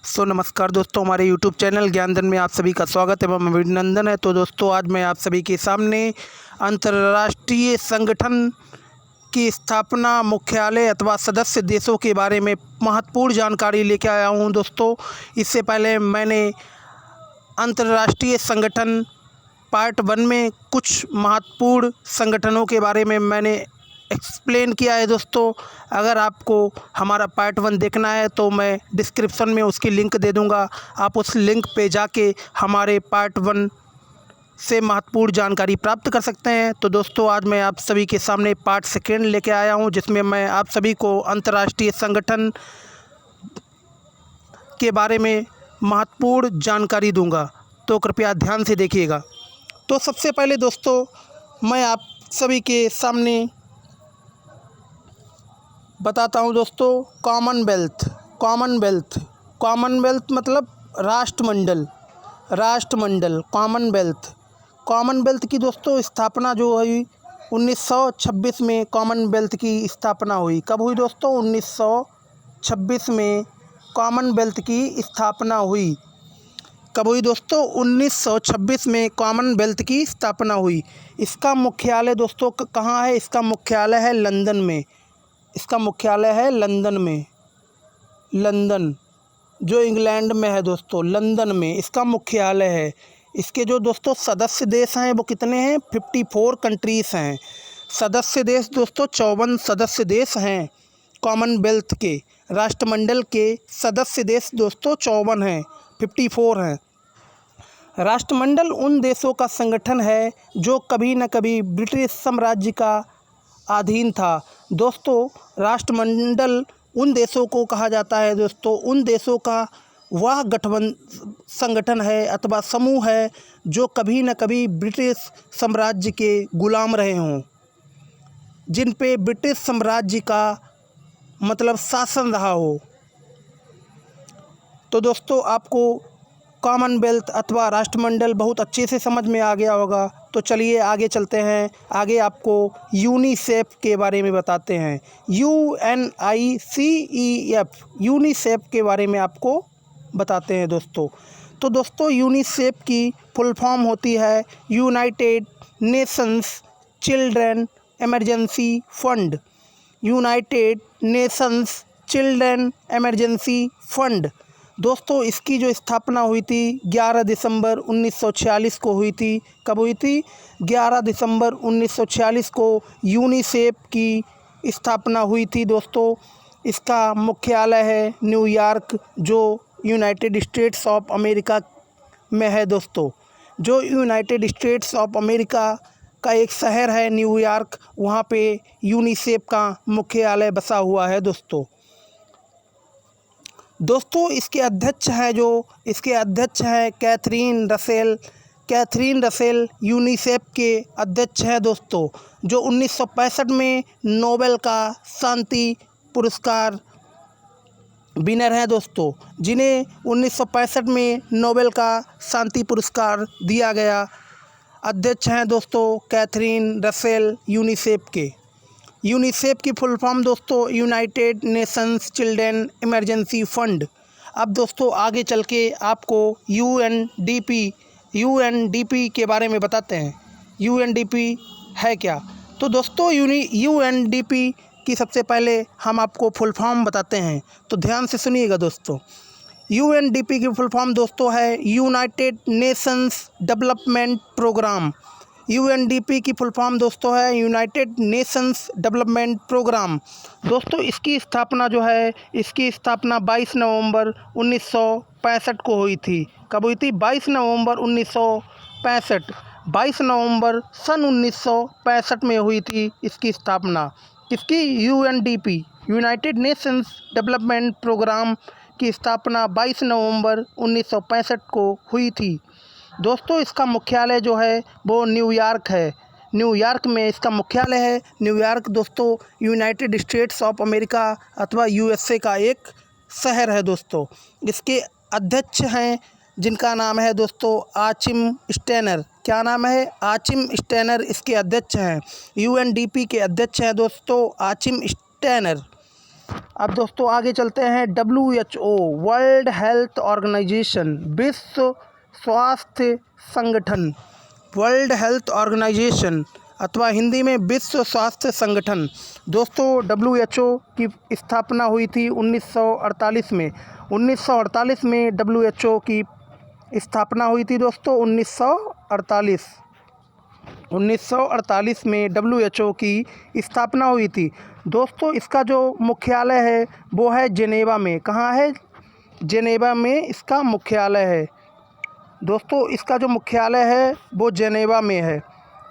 नमस्कार दोस्तों, हमारे यूट्यूब चैनल ज्ञानधन में आप सभी का स्वागत एवं अभिनंदन है। तो दोस्तों, आज मैं आप सभी के सामने अंतर्राष्ट्रीय संगठन की स्थापना, मुख्यालय अथवा सदस्य देशों के बारे में महत्वपूर्ण जानकारी लेकर आया हूं। दोस्तों, इससे पहले मैंने अंतर्राष्ट्रीय संगठन पार्ट 1 में कुछ महत्वपूर्ण संगठनों के बारे में मैंने एक्सप्लेन किया है। दोस्तों, अगर आपको हमारा पार्ट 1 देखना है तो मैं डिस्क्रिप्शन में उसकी लिंक दे दूंगा। आप उस लिंक पे जाके हमारे पार्ट 1 से महत्वपूर्ण जानकारी प्राप्त कर सकते हैं। तो दोस्तों, आज मैं आप सभी के सामने पार्ट 2 लेके आया हूं, जिसमें मैं आप सभी को अंतर्राष्ट्रीय संगठन के बारे में महत्वपूर्ण जानकारी दूंगा। तो कृपया ध्यान से देखिएगा। तो सबसे पहले दोस्तों, मैं आप सभी के सामने बताता हूं दोस्तों, कॉमनवेल्थ मतलब राष्ट्रमंडल कॉमनवेल्थ की दोस्तों स्थापना जो हुई 1926 में कॉमनवेल्थ की स्थापना हुई। कब हुई दोस्तों? 1926 में कॉमनवेल्थ की स्थापना हुई। कब हुई दोस्तों? 1926 में कॉमनवेल्थ की स्थापना हुई। इसका मुख्यालय दोस्तों कहाँ है? इसका मुख्यालय है लंदन में। लंदन जो इंग्लैंड में है दोस्तों, लंदन में इसका मुख्यालय है। इसके जो दोस्तों सदस्य देश हैं वो कितने हैं? 54 कंट्रीज़ हैं। सदस्य देश दोस्तों 54 सदस्य देश हैं। कॉमनवेल्थ के राष्ट्रमंडल के सदस्य देश दोस्तों 54 हैं, 54 हैं। राष्ट्रमंडल उन देशों का संगठन है जो कभी न कभी ब्रिटिश साम्राज्य का अधीन था। दोस्तों, राष्ट्रमंडल उन देशों को कहा जाता है दोस्तों, उन देशों का वह संगठन है अथवा समूह है जो कभी न कभी ब्रिटिश साम्राज्य के गुलाम रहे हों, जिन पे ब्रिटिश साम्राज्य का मतलब शासन रहा हो। तो दोस्तों, आपको कॉमनवेल्थ अथवा राष्ट्रमंडल बहुत अच्छे से समझ में आ गया होगा। तो चलिए आगे चलते हैं। आगे आपको यूनिसेफ के बारे में बताते हैं। यूनिसेफ के बारे में आपको बताते हैं दोस्तों। तो दोस्तों, यूनिसेफ की फुल फॉर्म होती है United Nations children emergency fund. United Nations children emergency fund. दोस्तों, इसकी जो स्थापना हुई थी 11 दिसंबर 1946 को हुई थी। कब हुई थी? 11 दिसंबर 1946 को यूनिसेफ की स्थापना हुई थी दोस्तों। इसका मुख्यालय है न्यूयॉर्क, जो यूनाइटेड स्टेट्स ऑफ अमेरिका में है दोस्तों। जो यूनाइटेड स्टेट्स ऑफ अमेरिका का एक शहर है न्यूयॉर्क, वहाँ पे यूनिसेफ का मुख्यालय बसा हुआ है दोस्तों। इसके अध्यक्ष हैं कैथरीन रसेल यूनिसेफ के अध्यक्ष हैं दोस्तों, जो 1965 में नोबेल का शांति पुरस्कार विनर हैं दोस्तों, जिन्हें 1965 में नोबेल का शांति पुरस्कार दिया गया। अध्यक्ष हैं दोस्तों कैथरीन रसेल यूनिसेफ के। यूनिसेफ की फुल फॉर्म दोस्तों United Nations children emergency fund. अब दोस्तों आगे चल के आपको यूएनडीपी के बारे में बताते हैं। यूएनडीपी है क्या? तो दोस्तों, यूएनडीपी की सबसे पहले हम आपको फुल फॉर्म बताते हैं, तो ध्यान से सुनिएगा दोस्तों। यूएनडीपी की फुल फॉर्म दोस्तों है United Nations Development Programme. UNDP की फुल फॉर्म दोस्तों है यूनाइटेड नेशंस डेवलपमेंट प्रोग्राम। दोस्तों, इसकी स्थापना 22 नवंबर 1965 को हुई थी। कब हुई थी? 22 नवंबर 1965। 22 नवंबर सन 1965 में हुई थी इसकी स्थापना। इसकी UNDP United Nations Development Programme की स्थापना 22 नवंबर 1965 को हुई थी दोस्तों। इसका मुख्यालय जो है वो न्यूयॉर्क है। न्यूयॉर्क में इसका मुख्यालय है। न्यूयॉर्क दोस्तों यूनाइटेड स्टेट्स ऑफ अमेरिका अथवा यूएसए का एक शहर है दोस्तों। इसके अध्यक्ष हैं जिनका नाम है दोस्तों आचिम स्टेनर। क्या नाम है? आचिम स्टेनर इसके अध्यक्ष हैं। यूएनडीपी के अध्यक्ष हैं दोस्तों आचिम स्टेनर। अब दोस्तों आगे चलते हैं। WHO वर्ल्ड हेल्थ ऑर्गेनाइजेशन, विश्व स्वास्थ्य संगठन, वर्ल्ड हेल्थ ऑर्गेनाइजेशन अथवा हिंदी में विश्व स्वास्थ्य संगठन। दोस्तों WHO की स्थापना हुई थी 1948 में। 1948 में WHO की स्थापना हुई थी दोस्तों। 1948 में WHO की स्थापना हुई थी दोस्तों। इसका जो मुख्यालय है वो है जेनेवा में। कहाँ है? जेनेवा में इसका मुख्यालय है दोस्तों। इसका जो मुख्यालय है वो जेनेवा में है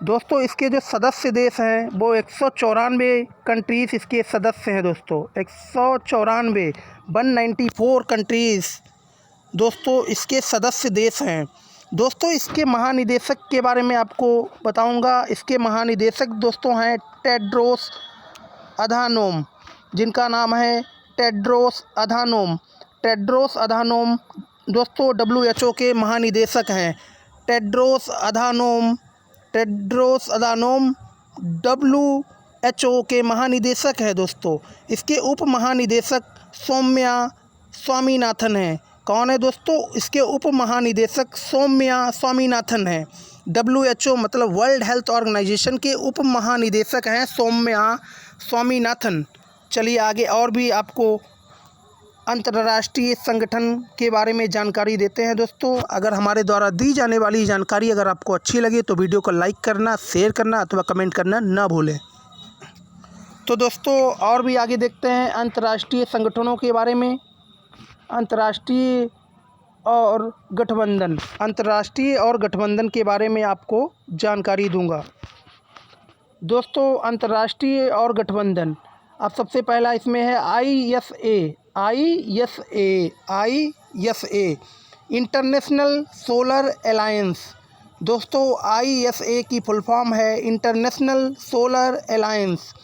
दोस्तों। इसके जो सदस्य देश हैं वो 194 कंट्रीज़ इसके सदस्य हैं दोस्तों। 194 कंट्रीज़ दोस्तों इसके सदस्य देश हैं दोस्तों। इसके महानिदेशक के बारे में आपको बताऊंगा। इसके महानिदेशक दोस्तों हैं टेड्रोस अधानोम, जिनका नाम है टेड्रोस अधानोम। टेड्रोस अधानोम दोस्तों WHO के महानिदेशक हैं। टेड्रोस अधानोम WHO के महानिदेशक है दोस्तों। इसके उप महानिदेशक सौम्या स्वामीनाथन हैं। कौन है दोस्तों? इसके उप महानिदेशक सौम्या स्वामीनाथन हैं। WHO मतलब वर्ल्ड हेल्थ ऑर्गेनाइजेशन के उप महानिदेशक हैं सौम्या स्वामीनाथन। चलिए आगे और भी आपको अंतर्राष्ट्रीय संगठन के बारे में जानकारी देते हैं दोस्तों। अगर हमारे द्वारा दी जाने वाली जानकारी अगर आपको अच्छी लगे तो वीडियो को लाइक करना, शेयर करना अथवा कमेंट करना ना भूलें। तो दोस्तों और भी आगे देखते हैं अंतर्राष्ट्रीय संगठनों के बारे में। अंतर्राष्ट्रीय और गठबंधन के बारे में आपको जानकारी दूंगा दोस्तों। अंतर्राष्ट्रीय और गठबंधन, अब सबसे पहला इसमें है ISA इंटरनेशनल सोलर अलायंस। दोस्तों ISA की फुल फॉर्म है इंटरनेशनल सोलर अलायंस।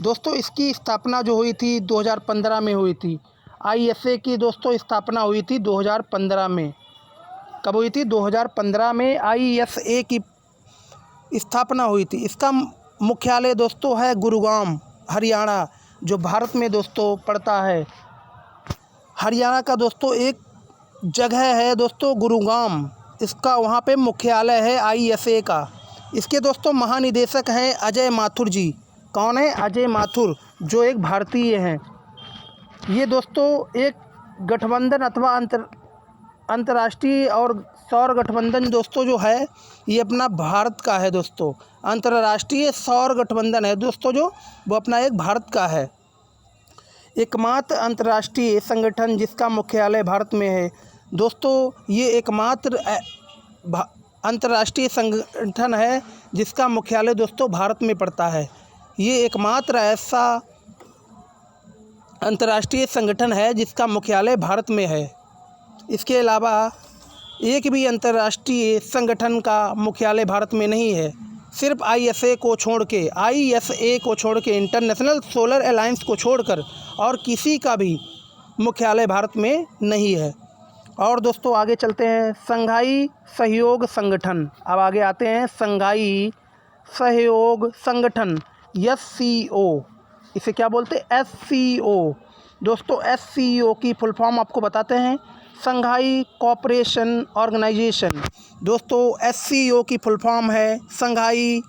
दोस्तों इसकी स्थापना जो हुई थी 2015 में हुई थी। ISA की दोस्तों स्थापना हुई थी 2015 में। कब हुई थी? 2015 में ISA की स्थापना हुई थी। इसका मुख्यालय दोस्तों है गुरुग्राम, हरियाणा, जो भारत में दोस्तों पड़ता है। हरियाणा का दोस्तों एक जगह है दोस्तों गुरुग्राम, इसका वहाँ पे मुख्यालय है ISA का। इसके दोस्तों महानिदेशक हैं अजय माथुर जी। कौन है? अजय माथुर, जो एक भारतीय हैं। ये दोस्तों एक गठबंधन अथवा अंतर्राष्ट्रीय और सौर गठबंधन दोस्तों जो है ये अपना भारत का है दोस्तों। अंतर्राष्ट्रीय सौर गठबंधन है दोस्तों जो वो अपना एक भारत का है। एकमात्र अंतर्राष्ट्रीय संगठन जिसका मुख्यालय भारत में है दोस्तों। ये एकमात्र अंतर्राष्ट्रीय संगठन है जिसका मुख्यालय दोस्तों भारत में पड़ता है। ये एकमात्र ऐसा अंतर्राष्ट्रीय संगठन है जिसका मुख्यालय भारत में है। इसके अलावा एक भी अंतर्राष्ट्रीय संगठन का मुख्यालय भारत में नहीं है। सिर्फ ISA को छोड़ के इंटरनेशनल सोलर अलायंस को छोड़कर और किसी का भी मुख्यालय भारत में नहीं है। और दोस्तों आगे चलते हैं संघाई सहयोग संगठन। अब आगे आते हैं संघाई सहयोग संगठन SCO। इसे क्या बोलते हैं? SCO। दोस्तों SCO की फुल फॉर्म आपको बताते हैं, संघाई कोऑपरेशन ऑर्गेनाइजेशन। दोस्तों SCO की फुल फॉर्म है संघाई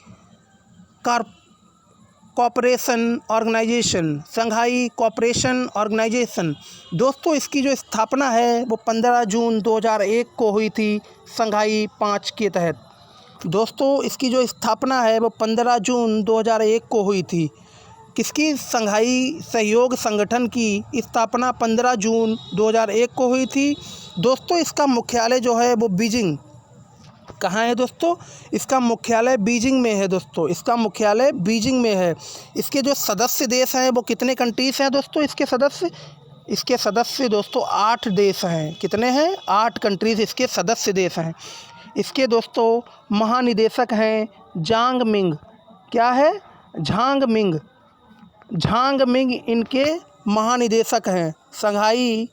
कोऑपरेशन ऑर्गेनाइजेशन, संघाई कोऑपरेशन ऑर्गेनाइजेशन। दोस्तों इसकी जो स्थापना है वो 15 जून 2001 को हुई थी संघाई 5 के तहत। दोस्तों इसकी जो स्थापना है वो 15 जून 2001 को हुई थी। किसकी? संघाई सहयोग संगठन की स्थापना 15 जून 2001 को हुई थी दोस्तों। इसका मुख्यालय जो है वो बीजिंग, कहाँ है दोस्तों? इसका मुख्यालय बीजिंग में है दोस्तों। इसका मुख्यालय बीजिंग में है। इसके जो सदस्य देश हैं वो कितने कंट्रीज़ हैं दोस्तों? इसके सदस्य दोस्तों 8 देश हैं। कितने हैं? 8 कंट्रीज़ इसके सदस्य देश हैं। इसके दोस्तों महानिदेशक हैं झांग मिंग। क्या है? झांग मिंग इनके महानिदेशक हैं। संघाई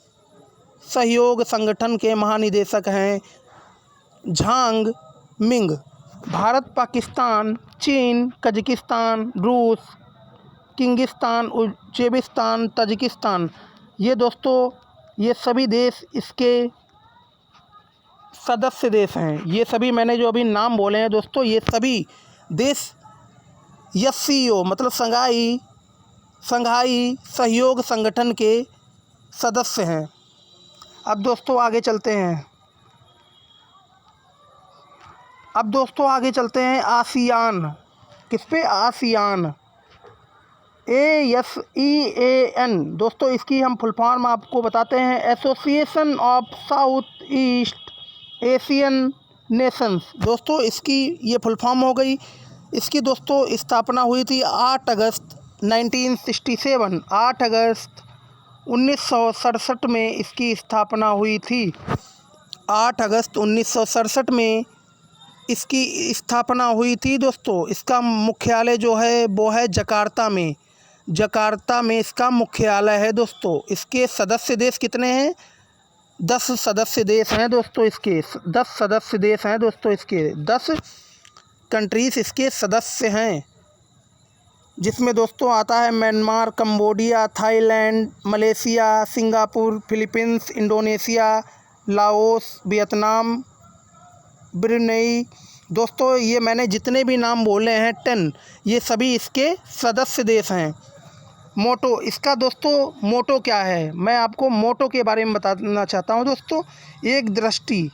सहयोग संगठन के महानिदेशक हैं झांग मिंग। भारत, पाकिस्तान, चीन, कजाकिस्तान, रूस किर्गिस्तान, उज्बेकिस्तान, ताजिकिस्तान, ये दोस्तों ये सभी देश इसके सदस्य देश हैं। ये सभी मैंने जो अभी नाम बोले हैं दोस्तों, ये सभी देश SCO मतलब संघाई सहयोग संगठन के सदस्य हैं। अब दोस्तों आगे चलते हैं। आसियान। किस पे? ASEAN, ASEAN। दोस्तों इसकी हम फुल फॉर्म आपको बताते हैं, association of south east Asian Nations. दोस्तों इसकी ये फुल फॉर्म हो गई। इसकी दोस्तों स्थापना हुई थी 8 अगस्त 1967। 8 अगस्त 1967 में इसकी स्थापना हुई थी। 8 अगस्त 1967 में इसकी स्थापना हुई थी दोस्तों। इसका मुख्यालय जो है वो है जकार्ता में। जकार्ता में इसका मुख्यालय है दोस्तों। इसके सदस्य देश कितने हैं? 10 सदस्य देश हैं दोस्तों। इसके 10 सदस्य देश हैं दोस्तों। इसके 10 कंट्रीज़ इसके सदस्य हैं, जिसमें दोस्तों आता है Myanmar, Cambodia, Thailand, Malaysia, Singapore, Philippines, Indonesia, Laos, Vietnam, Brunei. दोस्तों ये मैंने जितने भी नाम बोले हैं 10, ये सभी इसके सदस्य देश हैं। मोटो इसका दोस्तों, मोटो क्या है? मैं आपको मोटो के बारे में बताना चाहता हूँ दोस्तों। एक दृष्टि,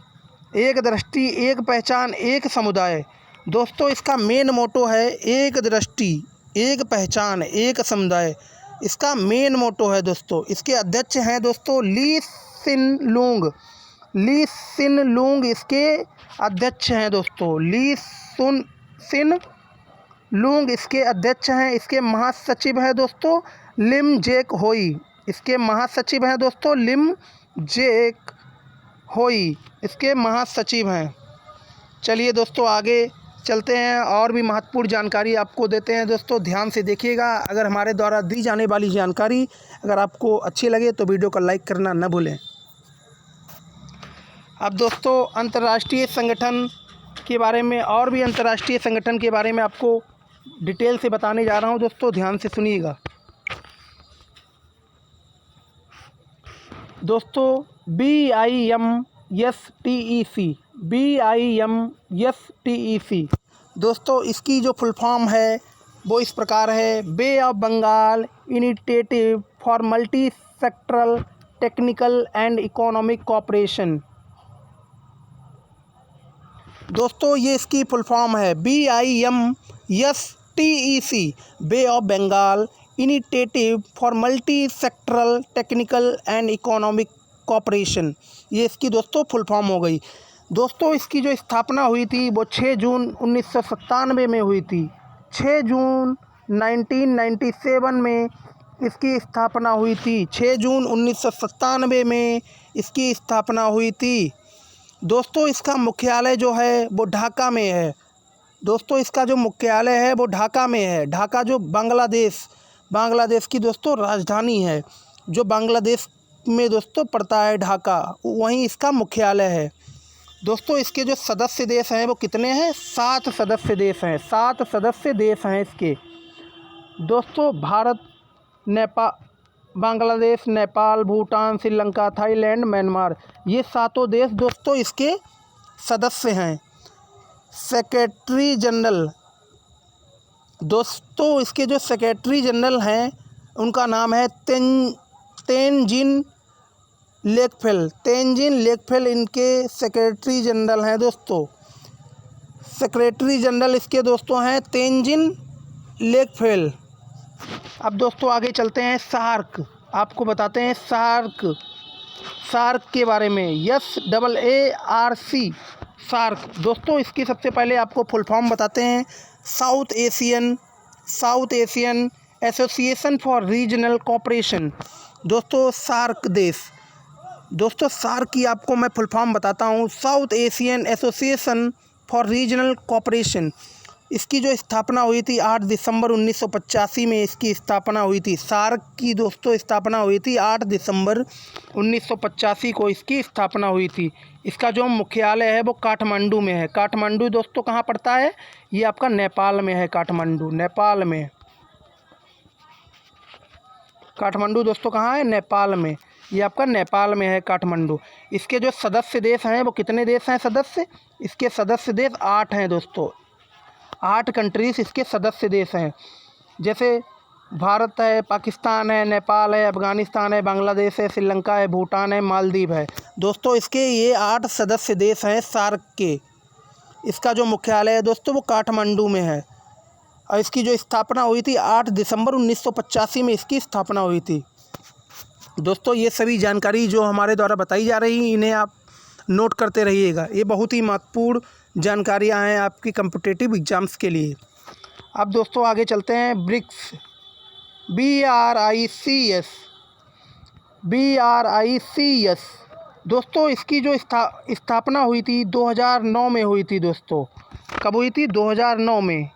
एक पहचान, एक समुदाय। दोस्तों इसका मेन मोटो है एक दृष्टि, एक पहचान, एक समुदाय। इसका मेन मोटो है दोस्तों। इसके अध्यक्ष हैं दोस्तों ली सिन लूंग इसके अध्यक्ष हैं दोस्तों। ली सिन लूंग इसके अध्यक्ष हैं। इसके महासचिव हैं दोस्तों लिम जेक होई। इसके महासचिव हैं दोस्तों लिम जेक होई, इसके महासचिव हैं। चलिए दोस्तों आगे चलते हैं और भी महत्वपूर्ण जानकारी आपको देते हैं दोस्तों। ध्यान से देखिएगा। अगर हमारे द्वारा दी जाने वाली जानकारी अगर आपको अच्छी लगे तो वीडियो को लाइक करना न भूलें। अब दोस्तों अंतर्राष्ट्रीय संगठन के बारे में और भी अंतर्राष्ट्रीय संगठन के बारे में आपको डिटेल से बताने जा रहा हूं दोस्तों। ध्यान से सुनिएगा दोस्तों। BIMSTEC दोस्तों इसकी जो फुल फॉर्म है वो इस प्रकार है, bay of Bengal initiative for multi sectoral technical and economic cooperation. दोस्तों ये इसकी फुल फॉर्म है BIMSTEC, bay of Bengal initiative for multi sectoral technical and economic cooperation. ये इसकी दोस्तों फुल फॉर्म हो गई। दोस्तों इसकी जो स्थापना हुई थी वो 6 जून 1997 में हुई थी। 6 जून 1997 में इसकी स्थापना हुई थी। 6 जून 1997 में इसकी स्थापना हुई थी। दोस्तों इसका मुख्यालय जो है वो ढाका में है। दोस्तों इसका जो मुख्यालय है वो ढाका में है। ढाका जो बांग्लादेश की दोस्तों राजधानी है, जो बांग्लादेश में दोस्तों पड़ता है ढाका, वहीं इसका मुख्यालय है। दोस्तों इसके जो सदस्य देश हैं वो कितने हैं? 7 सदस्य देश हैं। 7 सदस्य देश हैं इसके दोस्तों। भारत, बांग्लादेश, नेपाल, भूटान, श्रीलंका, थाईलैंड, म्यांमार, ये 7 देश दोस्तों इसके सदस्य हैं। सेक्रेटरी जनरल दोस्तों, इसके जो सेक्रेटरी जनरल हैं उनका नाम है तेनजिन लेकफेल इनके सेक्रेटरी जनरल हैं दोस्तों। सेक्रेटरी जनरल इसके दोस्तों हैं तेनजिन लेकफेल। अब दोस्तों आगे चलते हैं। सार्क, आपको बताते हैं सार्क के बारे में। SAARC SAARC. दोस्तों इसकी सबसे पहले आपको फुल फॉर्म बताते हैं। South Asian association for regional cooperation. दोस्तों सार्क देश, दोस्तों सार्क की आपको मैं फुल फॉर्म बताता हूँ। South Asian association for regional cooperation. इसकी जो स्थापना हुई थी 8 दिसंबर 1985 में इसकी स्थापना हुई थी। सार्क की दोस्तों स्थापना हुई थी 8 दिसंबर 1985 को इसकी स्थापना हुई थी। इसका जो मुख्यालय है वो काठमांडू में है। काठमांडू दोस्तों कहाँ पड़ता है? ये आपका नेपाल में है। काठमांडू नेपाल में। काठमांडू दोस्तों कहाँ है? नेपाल में। ये आपका नेपाल में है काठमांडू। इसके जो सदस्य देश हैं वो कितने देश हैं सदस्य? इसके सदस्य देश 8 हैं दोस्तों। 8 कंट्रीज़ इसके सदस्य देश हैं। जैसे भारत है, पाकिस्तान है, नेपाल है, अफ़गानिस्तान है, बांग्लादेश है, श्रीलंका है, भूटान है, मालदीव है। दोस्तों इसके ये 8 सदस्य देश हैं सार्क के। इसका जो मुख्यालय है दोस्तों वो काठमांडू में है और इसकी जो स्थापना हुई थी 8 दिसंबर 1985 में इसकी स्थापना हुई थी। दोस्तों ये सभी जानकारी जो हमारे द्वारा बताई जा रही है इन्हें आप नोट करते रहिएगा। ये बहुत ही महत्वपूर्ण जानकारियाँ हैं आपकी कॉम्पिटिटिव एग्ज़ाम्स के लिए। अब दोस्तों आगे चलते हैं। ब्रिक्स, BRICS दोस्तों इसकी जो स्थापना हुई थी 2009 में हुई थी दोस्तों। कब हुई थी? 2009 में।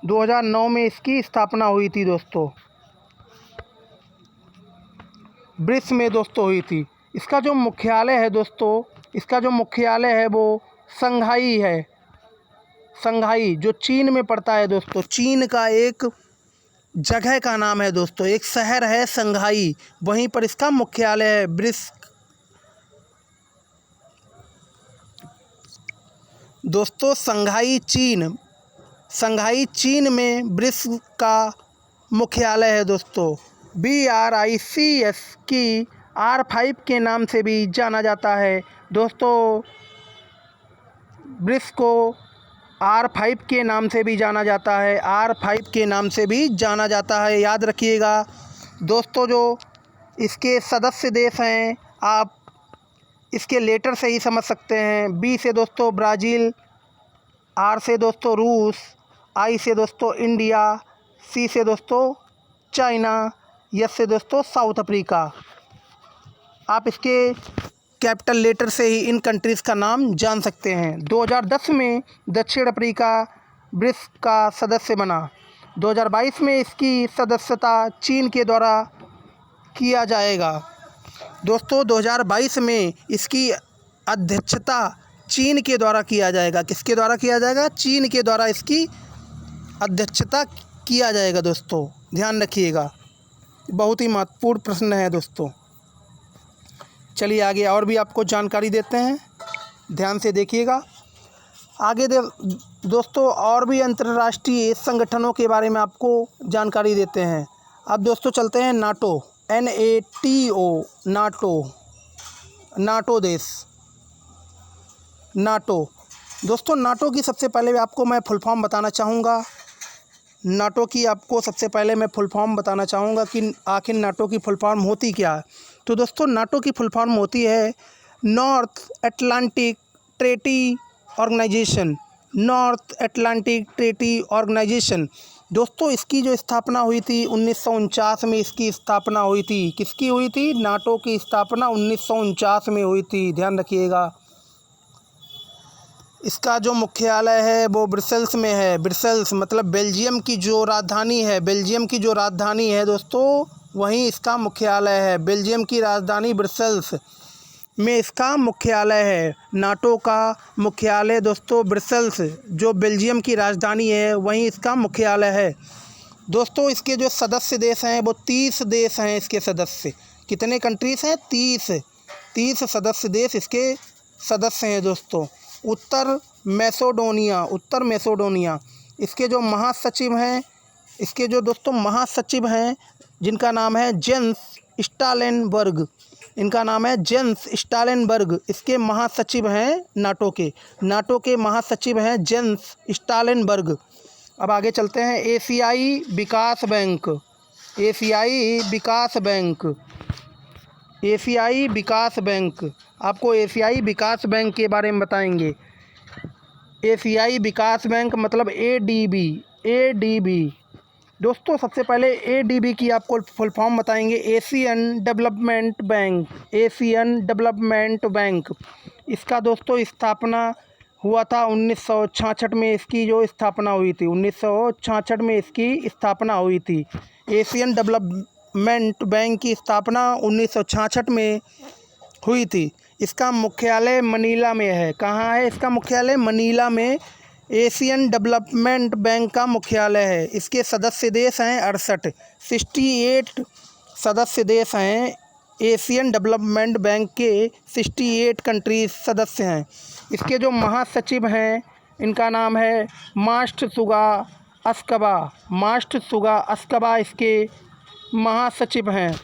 2009 में इसकी स्थापना हुई थी दोस्तों। ब्रिक्स में दोस्तों हुई थी। इसका जो मुख्यालय है दोस्तों, इसका जो मुख्यालय है वो शंघाई है। शंघाई जो चीन में पड़ता है दोस्तों। चीन का एक जगह का नाम है दोस्तों, एक शहर है शंघाई, वहीं पर इसका मुख्यालय है। ब्रिक्स दोस्तों शंघाई चीन में ब्रिक्स का मुख्यालय है दोस्तों। BRICS की R5 के नाम से भी जाना जाता है दोस्तों। ब्रिक्स को R5 के नाम से भी जाना जाता है। R5 के नाम से भी जाना जाता है, याद रखिएगा दोस्तों। जो इसके सदस्य देश हैं आप इसके लेटर से ही समझ सकते हैं। B से दोस्तों ब्राज़ील, R से दोस्तों रूस, I से दोस्तों इंडिया, C से दोस्तों चाइना, S से दोस्तों साउथ अफ्रीका। आप इसके कैपिटल लेटर से ही इन कंट्रीज़ का नाम जान सकते हैं। 2010 में दक्षिण अफ्रीका ब्रिक्स का सदस्य बना। 2022 में इसकी सदस्यता चीन के द्वारा किया जाएगा दोस्तों। 2022 में इसकी अध्यक्षता चीन के द्वारा किया जाएगा। किसके द्वारा किया जाएगा? चीन के द्वारा इसकी अध्यक्षता किया जाएगा दोस्तों, ध्यान रखिएगा। बहुत ही महत्वपूर्ण प्रश्न है दोस्तों। चलिए आगे और भी आपको जानकारी देते हैं, ध्यान से देखिएगा। आगे दोस्तों और भी अंतर्राष्ट्रीय संगठनों के बारे में आपको जानकारी देते हैं। अब दोस्तों चलते हैं नाटो, NATO, नाटो देश। नाटो दोस्तों, नाटो की सबसे पहले आपको मैं फुल फॉर्म बताना चाहूँगा। नाटो की आपको सबसे पहले मैं फुल फॉर्म बताना चाहूँगा कि आखिर नाटो की फुल फॉर्म होती क्या है। तो दोस्तों नाटो की फुल फॉर्म होती है North Atlantic Treaty Organization. North Atlantic Treaty Organization दोस्तों इसकी जो स्थापना हुई थी 1949 में इसकी स्थापना हुई थी। किसकी हुई थी? नाटो की स्थापना 1949 में हुई थी, ध्यान रखिएगा। इसका जो मुख्यालय है वो ब्रसेल्स में है। ब्रसेल्स मतलब बेल्जियम की जो राजधानी है, बेल्जियम की जो राजधानी है दोस्तों वहीं इसका मुख्यालय है। बेल्जियम की राजधानी ब्रसेल्स में इसका मुख्यालय है। नाटो का मुख्यालय दोस्तों ब्रसेल्स जो बेल्जियम की राजधानी है वहीं इसका मुख्यालय है दोस्तों। इसके जो सदस्य देश हैं वो 30 देश हैं। इसके सदस्य कितने कंट्रीज़ हैं? 30 सदस्य देश इसके सदस्य हैं दोस्तों। उत्तर मैसेडोनिया इसके जो महासचिव हैं, इसके जो दोस्तों महासचिव हैं जिनका नाम है जेंस स्टोल्टेनबर्ग। इनका नाम है जेंस स्टोल्टेनबर्ग। इसके महासचिव हैं नाटो के महासचिव हैं जेंस स्टोल्टेनबर्ग। अब आगे चलते हैं एशियाई विकास बैंक। आपको एशियाई विकास बैंक के बारे में बताएंगे। एशियाई विकास बैंक मतलब ADB दोस्तों। सबसे पहले ADB की आपको फुल फॉर्म बताएंगे, एशियन डेवलपमेंट बैंक। इसका दोस्तों स्थापना हुआ था 1966 में। इसकी जो स्थापना हुई थी 1966 में इसकी स्थापना हुई थी। एशियन डेवलपमेंट बैंक की स्थापना 1966 में हुई थी। इसका मुख्यालय मनीला में है। कहाँ है इसका मुख्यालय? मनीला में एशियन डेवलपमेंट बैंक का मुख्यालय है। इसके सदस्य देश हैं 68 सदस्य देश हैं। एशियन डेवलपमेंट बैंक के 68 कंट्रीज सदस्य हैं। इसके जो महासचिव हैं इनका नाम है मात्सुगा अस्काबा। मात्सुगा अस्काबा इसके महासचिव हैं।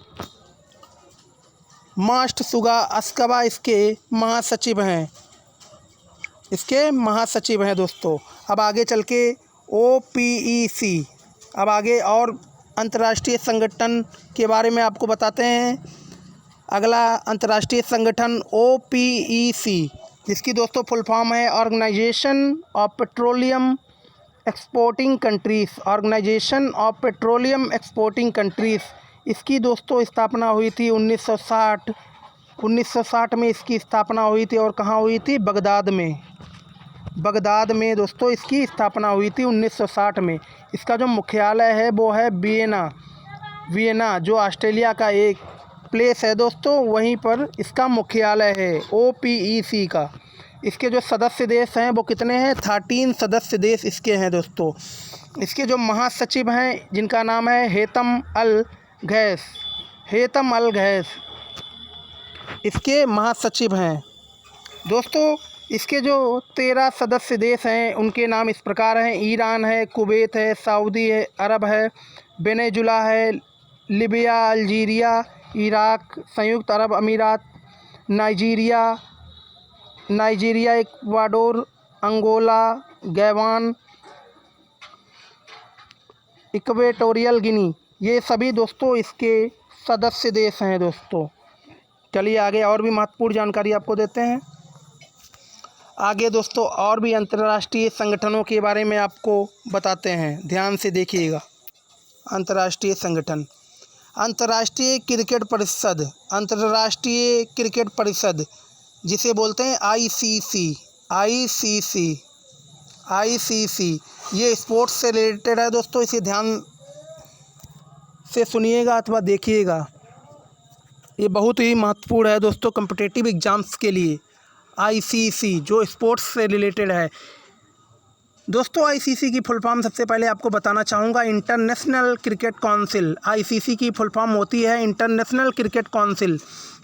मात्सुगा अस्काबा इसके महासचिव हैं। इसके महासचिव हैं दोस्तों। अब आगे चल के OPEC, अब आगे और अंतर्राष्ट्रीय संगठन के बारे में आपको बताते हैं। अगला अंतर्राष्ट्रीय संगठन OPEC, जिसकी दोस्तों फुल फॉर्म है Organization of Petroleum Exporting Countries. Organization of Petroleum Exporting Countries, इसकी दोस्तों स्थापना हुई थी 1960 में इसकी स्थापना हुई थी। और कहाँ हुई थी? बगदाद में दोस्तों इसकी स्थापना हुई थी 1960 में। इसका जो मुख्यालय है वो है वियना, जो ऑस्ट्रेलिया का एक प्लेस है दोस्तों, वहीं पर इसका मुख्यालय है OPEC का। इसके जो सदस्य देश हैं वो कितने हैं? 13 सदस्य देश इसके हैं दोस्तों। इसके जो महासचिव हैं जिनका नाम है हेतम अल गैस, इसके महासचिव हैं दोस्तों। इसके जो 13 सदस्य देश हैं उनके नाम इस प्रकार हैं। ईरान है, कुवैत है, सऊदी अरब है, वेनेजुला है, लीबिया, अल्जीरिया, इराक, संयुक्त अरब अमीरात, Nigeria, Ecuador, Angola, Gabon, Equatorial Guinea, ये सभी दोस्तों इसके सदस्य देश हैं दोस्तों। चलिए आगे और भी महत्वपूर्ण जानकारी आपको देते हैं। आगे दोस्तों और भी अंतर्राष्ट्रीय संगठनों के बारे में आपको बताते हैं, ध्यान से देखिएगा। अंतर्राष्ट्रीय संगठन, अंतर्राष्ट्रीय क्रिकेट परिषद जिसे बोलते हैं ICC, ये स्पोर्ट्स से रिलेटेड है दोस्तों। इसे ध्यान से सुनिएगा अथवा देखिएगा, ये बहुत ही महत्वपूर्ण है दोस्तों कॉम्पिटिटिव एग्ज़ाम्स के लिए। ICC जो स्पोर्ट्स से रिलेटेड है दोस्तों। ICC की फुल फॉर्म सबसे पहले आपको बताना चाहूँगा, इंटरनेशनल क्रिकेट काउंसिल। ICC की फुल फॉर्म होती है इंटरनेशनल क्रिकेट काउंसिल।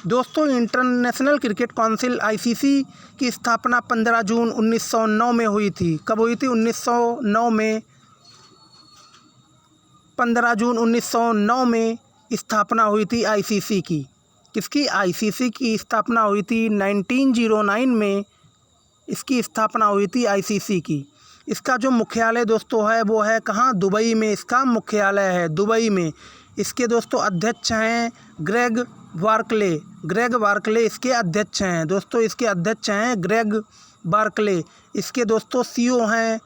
दोस्तों इंटरनेशनल क्रिकेट काउंसिल ICC की स्थापना 15 जून 1909 में हुई थी। कब हुई थी? 1909 में, 15 जून 1909 में स्थापना हुई थी ICC की। किसकी? ICC की स्थापना हुई थी 1909 में, इसकी स्थापना हुई थी ICC की। इसका जो मुख्यालय दोस्तों है वो है कहाँ? दुबई में इसका मुख्यालय है, दुबई में। इसके दोस्तों अध्यक्ष हैं ग्रेग बार्कले इसके अध्यक्ष हैं दोस्तों। इसके अध्यक्ष हैं ग्रेग बार्कले। इसके दोस्तों CEO हैं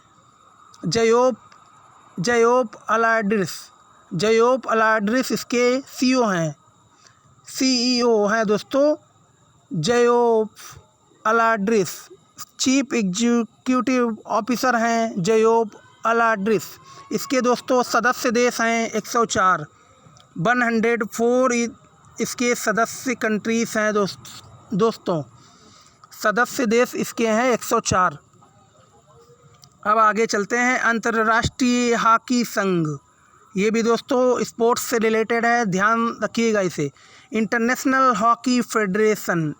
जयोब अलाड्रिस इसके CEO हैं दोस्तों जयोब अलाड्रिस। चीफ एग्जीक्यूटिव ऑफिसर हैं जयोब अलाड्रिस। इसके दोस्तों सदस्य देश हैं 104, 104 इसके सदस्य कंट्रीज़ हैं दोस्तों। सदस्य देश इसके हैं 104। अब आगे चलते हैं। अंतर्राष्ट्रीय हॉकी संघ, ये भी दोस्तों स्पोर्ट्स से रिलेटेड है, ध्यान रखिएगा इसे। इंटरनेशनल हॉकी फेडरेशन,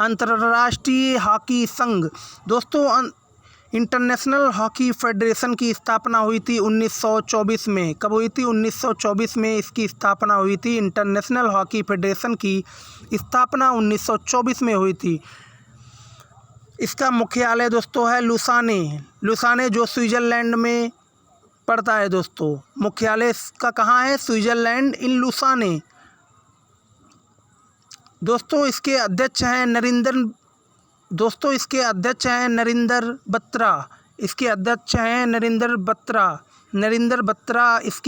अंतर्राष्ट्रीय हॉकी संघ दोस्तों। इंटरनेशनल हॉकी फेडरेशन की स्थापना हुई थी 1924 में। कब हुई थी? 1924 में इसकी स्थापना हुई थी। इंटरनेशनल हॉकी फेडरेशन की स्थापना 1924 में हुई थी। इसका मुख्यालय दोस्तों है लुसाने जो स्विट्ज़रलैंड में पड़ता है दोस्तों। मुख्यालय इसका कहाँ है? स्विट्ज़रलैंड इन लुसाने दोस्तों। इसके अध्यक्ष हैं नरेंद्र बत्रा इसके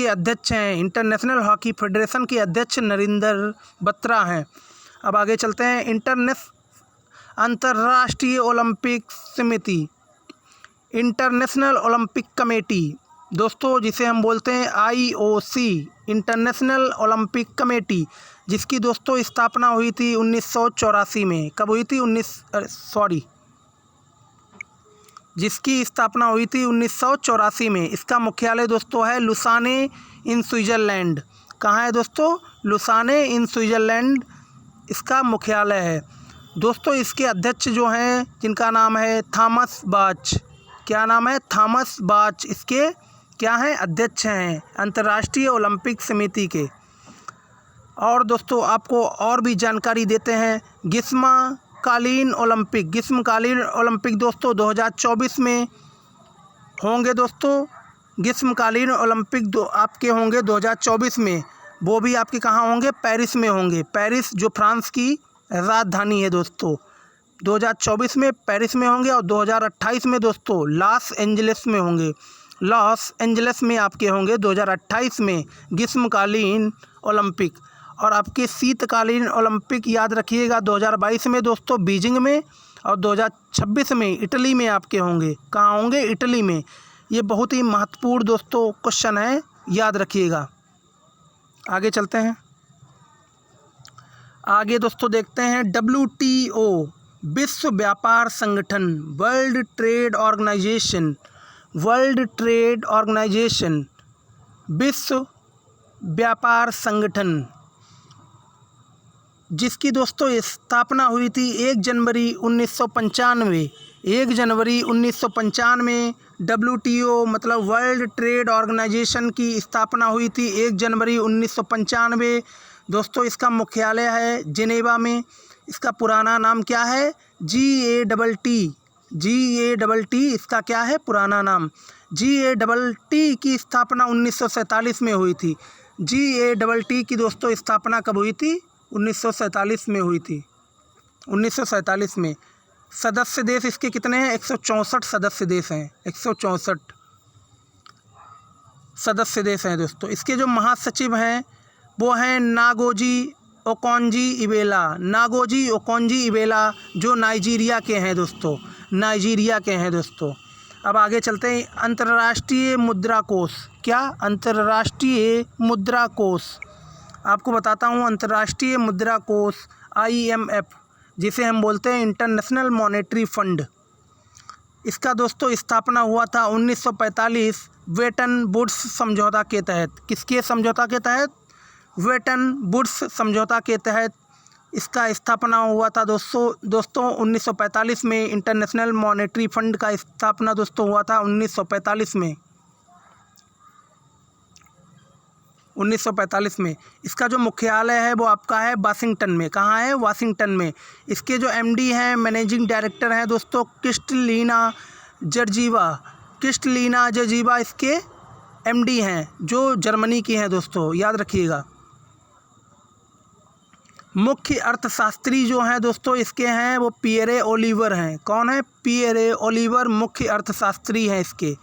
अध्यक्ष हैं। इंटरनेशनल हॉकी फेडरेशन के अध्यक्ष नरेंद्र बत्रा हैं। अब आगे चलते हैं। अंतर्राष्ट्रीय ओलंपिक समिति, इंटरनेशनल ओलंपिक कमेटी दोस्तों, जिसे हम बोलते हैं IOC, इंटरनेशनल ओलंपिक कमेटी, जिसकी दोस्तों स्थापना हुई थी 1984 में। कब हुई थी? जिसकी स्थापना हुई थी 1984 में। इसका मुख्यालय दोस्तों है लुसाने इन स्विट्ज़रलैंड। कहाँ है दोस्तों? लुसाने इन स्विट्ज़रलैंड इसका मुख्यालय है। दोस्तों इसके अध्यक्ष जो हैं जिनका नाम है थॉमस बाच। क्या नाम है? थॉमस बाच इसके क्या हैं? अध्यक्ष हैं अंतर्राष्ट्रीय ओलंपिक समिति के। और दोस्तों आपको और भी जानकारी देते हैं। ग्रीष्मकालीन ओलंपिक दोस्तों 2024 में होंगे दोस्तों। ग्रीष्मकालीन ओलंपिक आपके होंगे 2024 में। वो भी आपके कहाँ होंगे? पेरिस में होंगे। पेरिस जो फ्रांस की राजधानी है दोस्तों। 2024 में पेरिस में होंगे और 2028 में दोस्तों लॉस एंजलिस में होंगे। लॉस एंजलिस में आपके होंगे 2028 में ग्रीष्मकालीन ओलंपिक। और आपके शीतकालीन ओलंपिक याद रखिएगा 2022 में दोस्तों बीजिंग में, और 2026 में इटली में आपके होंगे। कहाँ होंगे? इटली में। ये बहुत ही महत्वपूर्ण दोस्तों क्वेश्चन है, याद रखिएगा। आगे चलते हैं। आगे दोस्तों देखते हैं WTO विश्व व्यापार संगठन, वर्ल्ड ट्रेड ऑर्गेनाइजेशन विश्व व्यापार संगठन, जिसकी दोस्तों स्थापना हुई थी 1 जनवरी 1995। 1 जनवरी 1995 WTO मतलब वर्ल्ड ट्रेड ऑर्गेनाइजेशन की स्थापना हुई थी 1 जनवरी 1995। दोस्तों इसका मुख्यालय है जिनेवा में। इसका पुराना नाम क्या है? GATT इसका क्या है? पुराना नाम। GATT की स्थापना 1947 में हुई थी। GATT की दोस्तों स्थापना कब हुई थी? 1947 में हुई थी। 1947 में। सदस्य देश इसके कितने हैं? 164 सदस्य देश हैं। 164 सदस्य देश हैं दोस्तों। इसके जो महासचिव हैं वो हैं नागोजी ओकोंजी इवेला जो नाइजीरिया के हैं दोस्तों। अब आगे चलते हैं। अंतर्राष्ट्रीय मुद्रा कोष। क्या? अंतर्राष्ट्रीय मुद्रा कोष आपको बताता हूँ। अंतर्राष्ट्रीय मुद्रा कोष IMF, जिसे हम बोलते हैं इंटरनेशनल मॉनेटरी फंड, इसका दोस्तों स्थापना हुआ था 1945 वेटन वुड्स समझौता के तहत। किसके समझौता के तहत? वेटन वुड्स समझौता के तहत इसका स्थापना हुआ था दोस्तों 1945 में। इंटरनेशनल मॉनेटरी फंड का स्थापना दोस्तों हुआ था 1945 में। 1945 में। इसका जो मुख्यालय है वो आपका है वाशिंगटन में। कहाँ है? वाशिंगटन में। इसके जो MD हैं, मैनेजिंग डायरेक्टर हैं दोस्तों क्रिस्टलीना जर्जीवा इसके MD हैं, जो जर्मनी की हैं दोस्तों, याद रखिएगा। मुख्य अर्थशास्त्री जो हैं दोस्तों इसके हैं वो पियरे ओलिवर हैं। कौन है? पियरे ओलिवर मुख्य अर्थशास्त्री हैं इसके।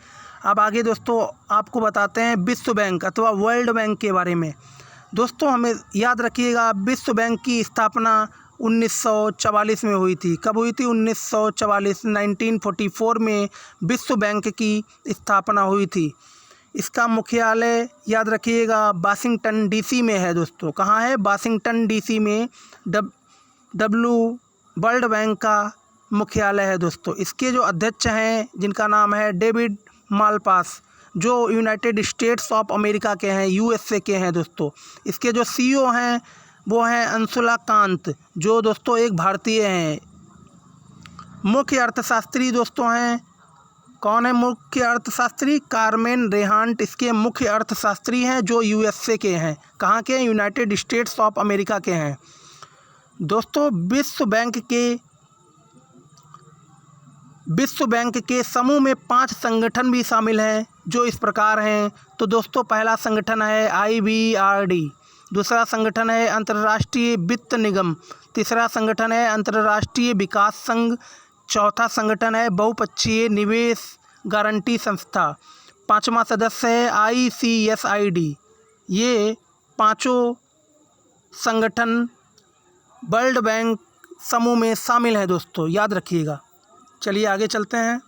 अब आगे दोस्तों आपको बताते हैं विश्व बैंक अथवा वर्ल्ड बैंक के बारे में। दोस्तों हमें याद रखिएगा विश्व बैंक की स्थापना 1944 में हुई थी। कब हुई थी? 1944 में विश्व बैंक की स्थापना हुई थी। इसका मुख्यालय याद रखिएगा वाशिंगटन DC में है दोस्तों। कहाँ है? वाशिंगटन DC में वर्ल्ड बैंक का मुख्यालय है दोस्तों। इसके जो अध्यक्ष हैं जिनका नाम है डेविड मालपास, जो यूनाइटेड स्टेट्स ऑफ अमेरिका के हैं, USA के हैं दोस्तों। इसके जो CEO हैं वो हैं अंशुला कांत, जो दोस्तों एक भारतीय हैं। मुख्य अर्थशास्त्री दोस्तों हैं, कौन है मुख्य अर्थशास्त्री? कार्मेन रेहांट इसके मुख्य अर्थशास्त्री हैं, जो USA के हैं। कहाँ के हैं? यूनाइटेड स्टेट्स ऑफ अमेरिका के हैं दोस्तों। विश्व बैंक के समूह में 5 संगठन भी शामिल हैं, जो इस प्रकार हैं। तो दोस्तों पहला संगठन है IBRD, दूसरा संगठन है अंतर्राष्ट्रीय वित्त निगम, तीसरा संगठन है अंतर्राष्ट्रीय विकास संघ, चौथा संगठन है बहुपक्षीय निवेश गारंटी संस्था, पांचवा सदस्य है ICSID। ये पांचों संगठन वर्ल्ड बैंक समूह में शामिल हैं दोस्तों, याद रखिएगा। चलिए आगे चलते हैं।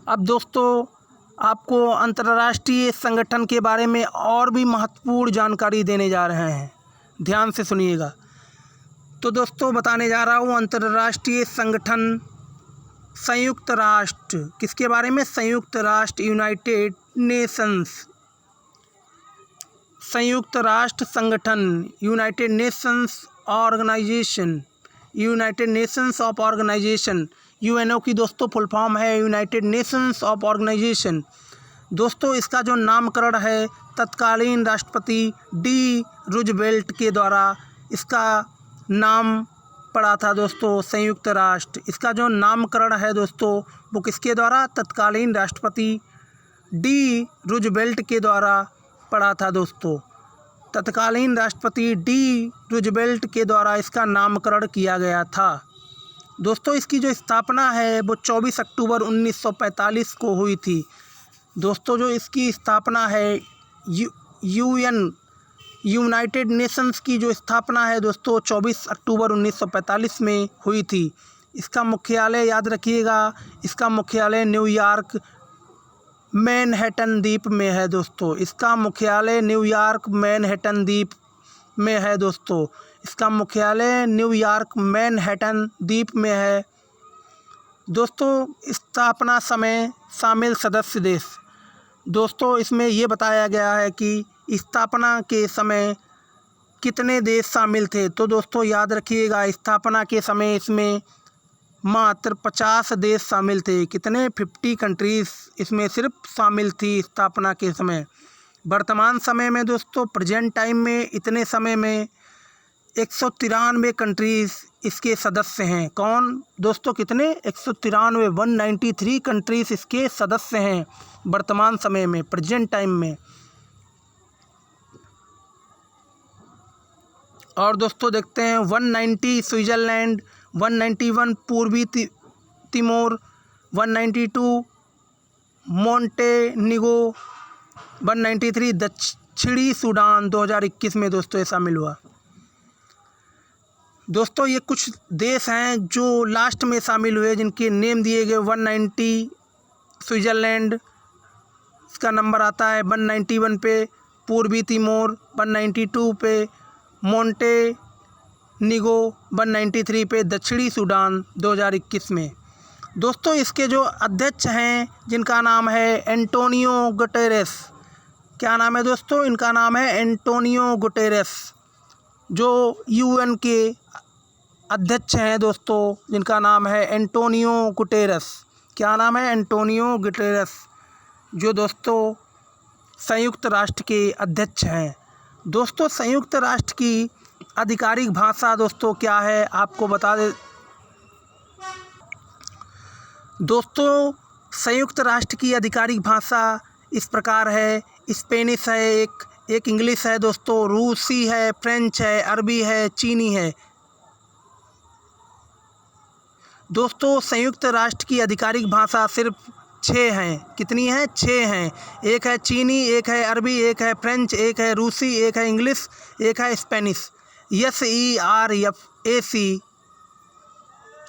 अब दोस्तों आपको अंतर्राष्ट्रीय संगठन के बारे में और भी महत्वपूर्ण जानकारी देने जा रहे हैं, ध्यान से सुनिएगा। तो दोस्तों बताने जा रहा हूँ अंतर्राष्ट्रीय संगठन संयुक्त राष्ट्र, किसके बारे में? संयुक्त राष्ट्र, यूनाइटेड नेशंस। संयुक्त राष्ट्र संगठन, United Nations Organization, United Nations of Organization. UNO की दोस्तों फुल फॉर्म है यूनाइटेड नेशंस ऑफ ऑर्गेनाइजेशन। दोस्तों इसका जो नामकरण है तत्कालीन राष्ट्रपति डी रूजवेल्ट के द्वारा इसका नाम पड़ा था दोस्तों, संयुक्त राष्ट्र। इसका जो नामकरण है दोस्तों वो किसके द्वारा? तत्कालीन राष्ट्रपति डी रूजवेल्ट के द्वारा पड़ा था दोस्तों। तत्कालीन राष्ट्रपति डी रूजवेल्ट के द्वारा इसका नामकरण किया गया था दोस्तों। इसकी जो स्थापना है वो 24 अक्टूबर 1945 को हुई थी दोस्तों। जो इसकी स्थापना है यूनाइटेड नेशंस की जो स्थापना है दोस्तों 24 अक्टूबर 1945 में हुई थी। इसका मुख्यालय याद रखिएगा, इसका मुख्यालय न्यूयॉर्क मैनहट्टन द्वीप में है दोस्तों। इसका मुख्यालय न्यूयॉर्क मैनहट्टन द्वीप में है दोस्तों। इसका मुख्यालय न्यूयॉर्क मैनहट्टन द्वीप में है दोस्तों। स्थापना समय शामिल सदस्य देश दोस्तों, इसमें ये बताया गया है कि स्थापना के समय कितने देश शामिल थे। तो दोस्तों याद रखिएगा स्थापना के समय इसमें मात्र 50 देश शामिल थे। कितने? 50 कंट्रीज़ इसमें सिर्फ शामिल थी स्थापना के समय। वर्तमान समय में दोस्तों प्रेजेंट टाइम में इतने समय में 193 कंट्रीज़ इसके सदस्य हैं। कौन दोस्तों? कितने? 193, 193 कंट्रीज़ इसके सदस्य हैं वर्तमान समय में, प्रेजेंट टाइम में। और दोस्तों देखते हैं 190 स्विट्ज़रलैंड, 191 पूर्वी तिमोर, 192 मोंटेनिगो, 193 दक्षिणी सूडान। 2021 में दोस्तों ये शामिल हुआ दोस्तों। ये कुछ देश हैं जो लास्ट में शामिल हुए जिनके नेम दिए गए। 190 स्विट्ज़रलैंड, इसका नंबर आता है 191 पे पूर्वी तिमोर, 192 पे मोंटेनिगो, 193 पे दक्षिणी सूडान 2021 में दोस्तों। इसके जो अध्यक्ष हैं जिनका नाम है एंटोनियो गुटेरेस। क्या नाम है दोस्तों? इनका नाम है एंटोनियो गुटेरेस, जो यूएन के अध्यक्ष हैं दोस्तों, जिनका नाम है एंटोनियो गुटेरेस। क्या नाम है? एंटोनियो गुटेरेस, जो दोस्तों संयुक्त राष्ट्र के अध्यक्ष हैं दोस्तों। संयुक्त राष्ट्र की आधिकारिक भाषा दोस्तों क्या है आपको बता दे दोस्तों। संयुक्त राष्ट्र की आधिकारिक भाषा इस प्रकार है। स्पेनिश है, एक इंग्लिश है दोस्तों, रूसी है, फ्रेंच है, अरबी है, चीनी है दोस्तों। संयुक्त राष्ट्र की आधिकारिक भाषा सिर्फ 6 हैं। कितनी हैं? 6 हैं। एक है चीनी, एक है अरबी, एक है फ्रेंच, एक है रूसी, एक है इंग्लिश, एक है स्पेनिश। SERFAC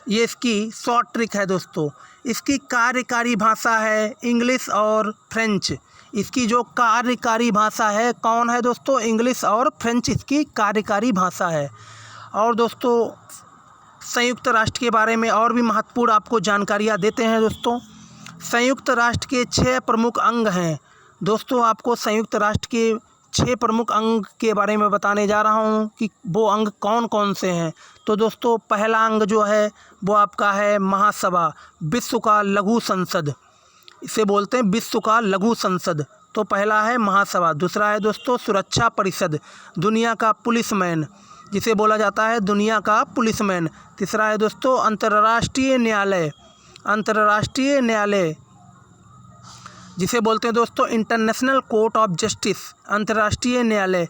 ये इसकी शॉर्ट ट्रिक है दोस्तों। इसकी कार्यकारी भाषा है इंग्लिश और फ्रेंच। इसकी जो कार्यकारी भाषा है कौन है दोस्तों? इंग्लिश और फ्रेंच इसकी कार्यकारी भाषा है। और दोस्तों संयुक्त राष्ट्र के बारे में और भी महत्वपूर्ण आपको जानकारियाँ देते हैं दोस्तों। संयुक्त राष्ट्र के 6 प्रमुख अंग हैं दोस्तों। आपको संयुक्त राष्ट्र के 6 प्रमुख अंग के बारे में बताने जा रहा हूं कि वो अंग कौन कौन से हैं। तो दोस्तों पहला अंग जो है वो आपका है महासभा, विश्व का लघु संसद। इसे बोलते हैं विश्व का लघु संसद। तो पहला है महासभा। दूसरा है दोस्तों सुरक्षा परिषद, दुनिया का पुलिसमैन, जिसे बोला जाता है दुनिया का पुलिसमैन। तीसरा है दोस्तों अंतर्राष्ट्रीय न्यायालय, अंतर्राष्ट्रीय न्यायालय जिसे बोलते हैं दोस्तों इंटरनेशनल कोर्ट ऑफ जस्टिस, अंतर्राष्ट्रीय न्यायालय।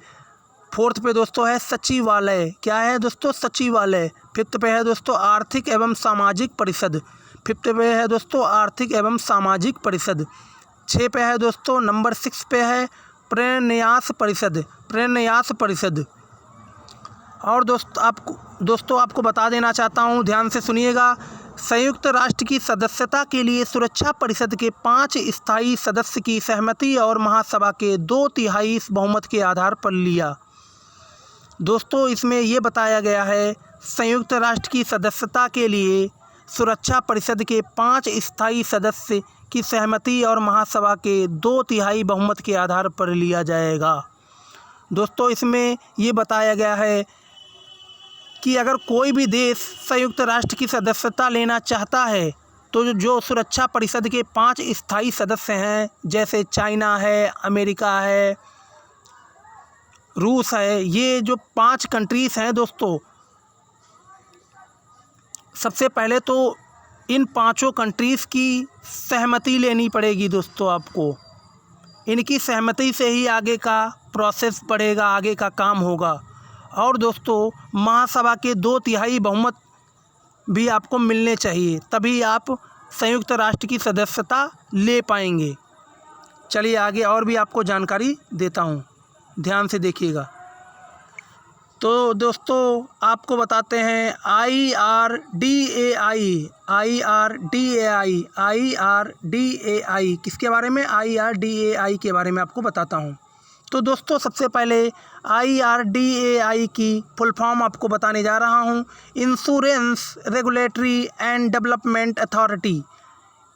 फोर्थ पे दोस्तों है सचिवालय। क्या है दोस्तों? सचिवालय। फिफ्थ पे है दोस्तों आर्थिक एवं सामाजिक परिषद। फिफ्थ पे है दोस्तों आर्थिक एवं सामाजिक परिषद। 6 पे है दोस्तों नंबर 6 पे है प्रन्यास परिषद, प्रन्यास परिषद। और दोस्तों आपको बता देना चाहता हूँ, ध्यान से सुनिएगा। संयुक्त राष्ट्र की सदस्यता के लिए सुरक्षा परिषद के 5 स्थायी सदस्य की सहमति और महासभा के 2/3 बहुमत के आधार पर लिया। दोस्तों इसमें ये बताया गया है संयुक्त राष्ट्र की सदस्यता के लिए सुरक्षा परिषद के 5 स्थायी सदस्य की सहमति और महासभा के 2/3 बहुमत के आधार पर लिया जाएगा। दोस्तों, इसमें ये बताया गया है कि अगर कोई भी देश संयुक्त राष्ट्र की सदस्यता लेना चाहता है तो जो सुरक्षा परिषद के 5 स्थायी सदस्य हैं, जैसे चाइना है, अमेरिका है, रूस है, ये जो 5 कंट्रीज़ हैं दोस्तों, सबसे पहले तो इन 5 कंट्रीज़ की सहमति लेनी पड़ेगी दोस्तों। आपको इनकी सहमति से ही आगे का प्रोसेस बढ़ेगा, आगे का काम होगा। और दोस्तों, महासभा के 2/3 बहुमत भी आपको मिलने चाहिए, तभी आप संयुक्त राष्ट्र की सदस्यता ले पाएंगे। चलिए आगे और भी आपको जानकारी देता हूँ, ध्यान से देखिएगा। तो दोस्तों, आपको बताते हैं IRDAI किसके बारे में? IRDAI के बारे में आपको बताता हूँ। तो दोस्तों, सबसे पहले IRDAI की फुल फॉर्म आपको बताने जा रहा हूँ। Insurance regulatory and development authority.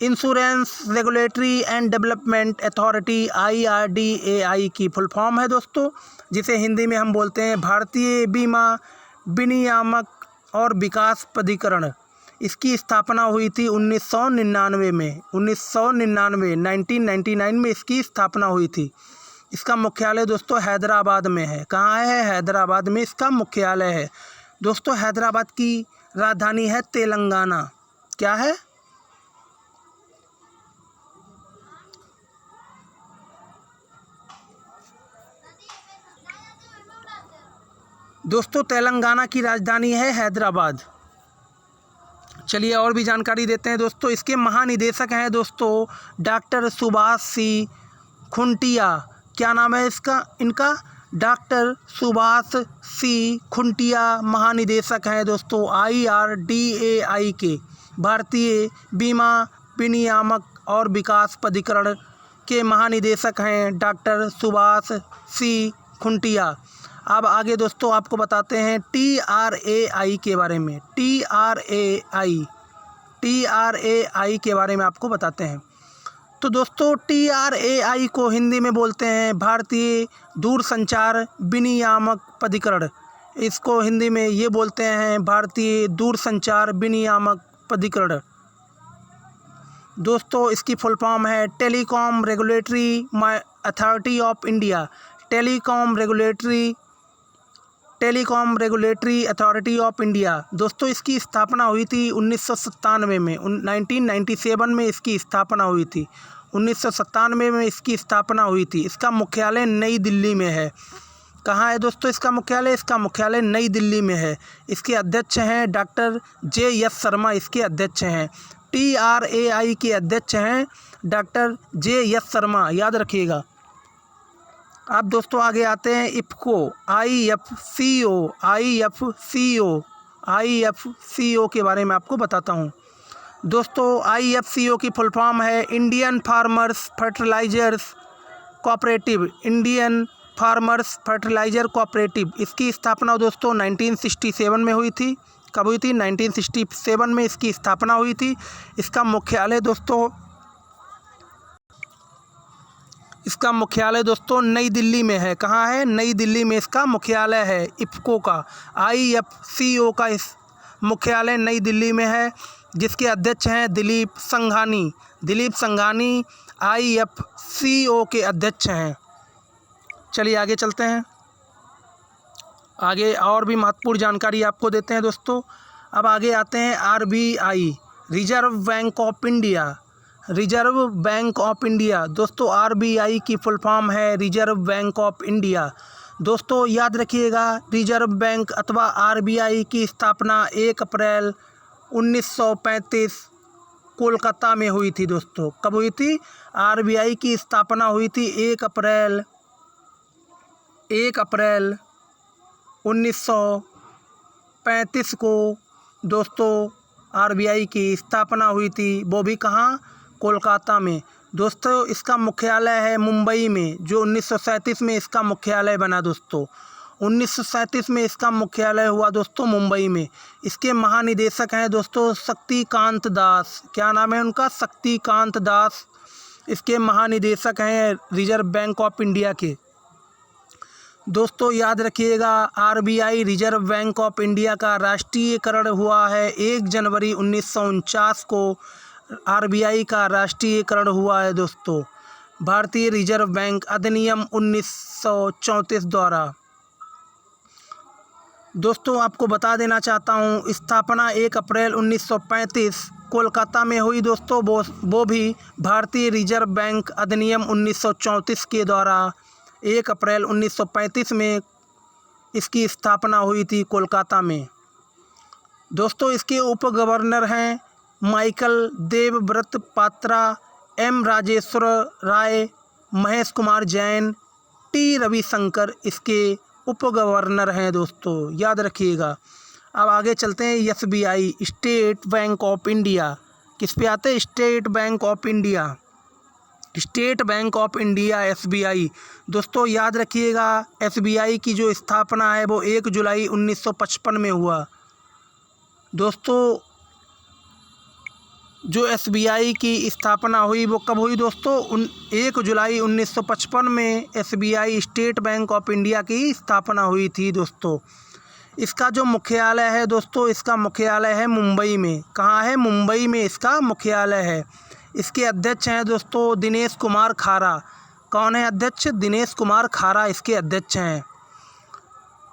Insurance regulatory and development authority IRDAI की फुल फॉर्म है दोस्तों, जिसे हिंदी में हम बोलते हैं भारतीय बीमा विनियामक और विकास प्राधिकरण। इसकी स्थापना हुई थी 1999 में। 1999 में इसकी स्थापना हुई थी। इसका मुख्यालय दोस्तों हैदराबाद में है। कहाँ है? हैदराबाद में इसका मुख्यालय है दोस्तों। हैदराबाद की राजधानी है तेलंगाना। क्या है? दोस्तों, तेलंगाना की राजधानी है हैदराबाद। चलिए और भी जानकारी देते हैं दोस्तों। इसके महानिदेशक हैं दोस्तों डॉक्टर सुभाष सी खुंटिया। क्या नाम है इनका? डॉक्टर सुभाष सी खुंटिया महानिदेशक हैं दोस्तों IRDAI के। भारतीय बीमा विनियामक और विकास प्राधिकरण के महानिदेशक हैं डॉक्टर सुभाष सी खुंटिया। अब आगे दोस्तों आपको बताते हैं TRAI के बारे में। TRAI के बारे में आपको बताते हैं। तो दोस्तों, TRAI को हिंदी में बोलते हैं भारतीय दूरसंचार विनियामक प्राधिकरण। इसको हिंदी में ये बोलते हैं भारतीय दूरसंचार विनियामक प्राधिकरण। दोस्तों, इसकी फुल फॉर्म है telecom regulatory authority of India. Telecom regulatory authority of India. दोस्तों, इसकी स्थापना हुई थी 1997 में। 1997 में इसकी स्थापना हुई थी। 1997 में इसकी स्थापना हुई थी। इसका मुख्यालय नई दिल्ली में है। कहाँ है दोस्तों इसका मुख्यालय? इसका मुख्यालय नई दिल्ली में है। इसके अध्यक्ष हैं डॉक्टर JS शर्मा। इसके अध्यक्ष हैं। TRAI के अध्यक्ष हैं डॉक्टर JS शर्मा, याद रखिएगा। अब दोस्तों आगे आते हैं IFCO IFCO के बारे में आपको बताता हूँ। दोस्तों, IFCO की फुल फॉर्म है Indian Farmers Fertilisers Cooperative. Indian Farmers Fertiliser Cooperative. इसकी स्थापना दोस्तों 1967 में हुई थी। कब हुई थी? 1967 में इसकी स्थापना हुई थी। इसका मुख्यालय दोस्तों नई दिल्ली में है। कहाँ है? नई दिल्ली में इसका मुख्यालय है IFCO का। IFCO का इस मुख्यालय नई दिल्ली में है, जिसके अध्यक्ष हैं दिलीप संघानी। IFCO के अध्यक्ष हैं। चलिए आगे चलते हैं। आगे और भी महत्वपूर्ण जानकारी आपको देते हैं दोस्तों। अब आगे आते हैं RBI reserve bank of India. दोस्तों, RBI की फुल फॉर्म है रिजर्व बैंक ऑफ इंडिया। दोस्तों याद रखिएगा, रिजर्व बैंक अथवा RBI की स्थापना 1 अप्रैल 1935 कोलकाता में हुई थी दोस्तों। कब हुई थी? RBI की स्थापना हुई थी 1 अप्रैल 1935 को दोस्तों RBI की स्थापना हुई थी। वो भी कहाँ? कोलकाता में। दोस्तों, इसका मुख्यालय है मुंबई में, जो 1937 में इसका मुख्यालय बना दोस्तों। 1937 में इसका मुख्यालय हुआ दोस्तों मुंबई में। इसके महानिदेशक हैं दोस्तों शक्तिकांत दास। क्या नाम है उनका? शक्तिकांत दास इसके महानिदेशक हैं रिजर्व बैंक ऑफ इंडिया के। दोस्तों याद रखिएगा, RBI reserve bank of India का राष्ट्रीयकरण हुआ है 1 जनवरी 1949 को। आरबीआई का राष्ट्रीयकरण हुआ है दोस्तों भारतीय रिजर्व बैंक अधिनियम 1934 द्वारा। दोस्तों आपको बता देना चाहता हूँ, स्थापना 1 अप्रैल 1935 कोलकाता में हुई दोस्तों। वो भी भारतीय रिजर्व बैंक अधिनियम 1934 के द्वारा 1 अप्रैल 1935 में इसकी स्थापना हुई थी कोलकाता में। दोस्तों इसके उप गवर्नर हैं माइकल देवव्रत पात्रा, एम राजेश्वर राय, महेश कुमार जैन, टी रविशंकर इसके उप गवर्नर हैं दोस्तों, याद रखिएगा। अब आगे चलते हैं SBI state bank of India. किस पे आते हैं? State bank of India. State bank of India SBI. दोस्तों याद रखिएगा, एसबीआई की जो स्थापना है वो 1 जुलाई 1955 में हुआ। दोस्तों जो एसबीआई की स्थापना हुई वो कब हुई दोस्तों? 1 जुलाई 1955 में SBI state bank of India की स्थापना हुई थी दोस्तों। इसका जो मुख्यालय है दोस्तों, इसका मुख्यालय है मुंबई में। कहाँ है? मुंबई में इसका मुख्यालय है। इसके अध्यक्ष हैं दोस्तों दिनेश कुमार खारा। कौन है अध्यक्ष? दिनेश कुमार खारा इसके अध्यक्ष हैं।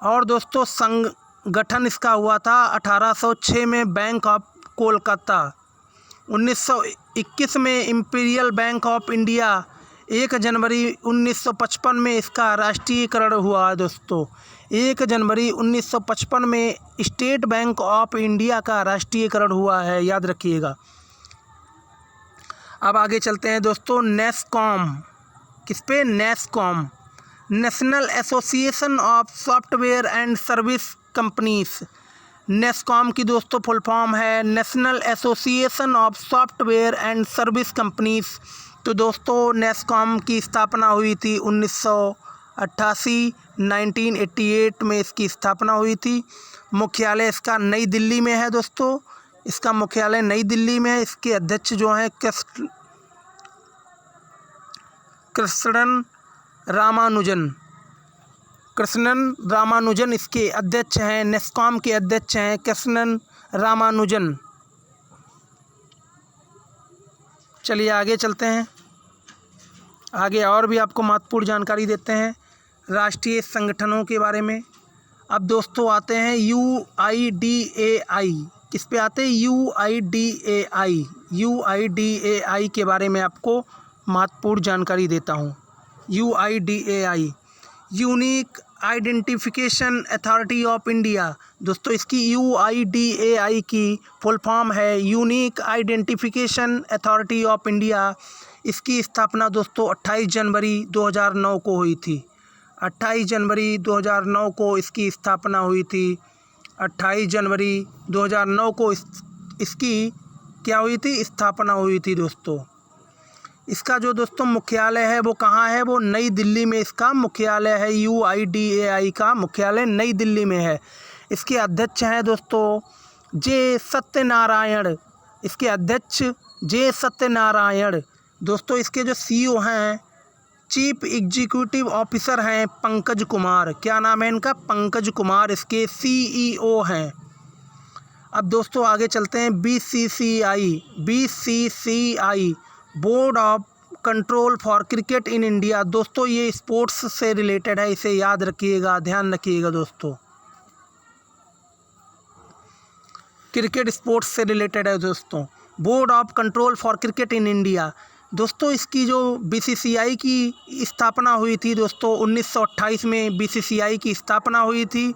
और दोस्तों संगठन इसका हुआ था 1806 में बैंक ऑफ कोलकाता। 1921 में इंपीरियल बैंक ऑफ इंडिया। 1 जनवरी 1955 में इसका राष्ट्रीयकरण हुआ है दोस्तों। 1 जनवरी 1955 में स्टेट बैंक ऑफ इंडिया का राष्ट्रीयकरण हुआ है, याद रखिएगा। अब आगे चलते हैं दोस्तों नेस्कॉम। किस पे? NASSCOM, national association of software and service companies. NASSCOM की दोस्तों फुल फॉर्म है national association of software and service companies. तो दोस्तों नेस्कॉम की स्थापना हुई थी 1988 में इसकी स्थापना हुई थी। मुख्यालय इसका नई दिल्ली में है दोस्तों। इसका मुख्यालय नई दिल्ली में है। इसके अध्यक्ष जो हैं कृष्णन रामानुजन इसके अध्यक्ष हैं। नेस्कॉम के अध्यक्ष हैं कृष्णन रामानुजन। चलिए आगे चलते हैं। आगे और भी आपको महत्वपूर्ण जानकारी देते हैं राष्ट्रीय संगठनों के बारे में। अब दोस्तों आते हैं UIDAI। किस पे आते हैं? UIDAI। UIDAI के बारे में आपको महत्वपूर्ण जानकारी देता हूँ। UIDAI unique identification authority of India. दोस्तों इसकी UIDAI की फुल फॉर्म है unique identification authority of India. इसकी स्थापना दोस्तों 28 जनवरी 2009 को हुई थी। 28 जनवरी 2009 को इसकी स्थापना हुई थी। 28 जनवरी 2009 को इसकी क्या हुई थी? स्थापना हुई थी दोस्तों। इसका जो दोस्तों मुख्यालय है वो कहाँ है? वो नई दिल्ली में इसका मुख्यालय है। UIDAI का मुख्यालय नई दिल्ली में है। इसके अध्यक्ष हैं दोस्तों जे सत्यनारायण। इसके अध्यक्ष जे सत्यनारायण। दोस्तों इसके जो CEO हैं, चीफ एग्जीक्यूटिव ऑफिसर हैं पंकज कुमार। क्या नाम है इनका? पंकज कुमार इसके CEO हैं। अब दोस्तों आगे चलते हैं BCCI board of control for cricket in India. दोस्तों ये स्पोर्ट्स से रिलेटेड है, इसे याद रखिएगा, ध्यान रखिएगा दोस्तों। क्रिकेट स्पोर्ट्स से रिलेटेड है दोस्तों। Board of control for cricket in India. दोस्तों इसकी जो BCCI की स्थापना हुई थी दोस्तों 1928 में BCCI की स्थापना हुई थी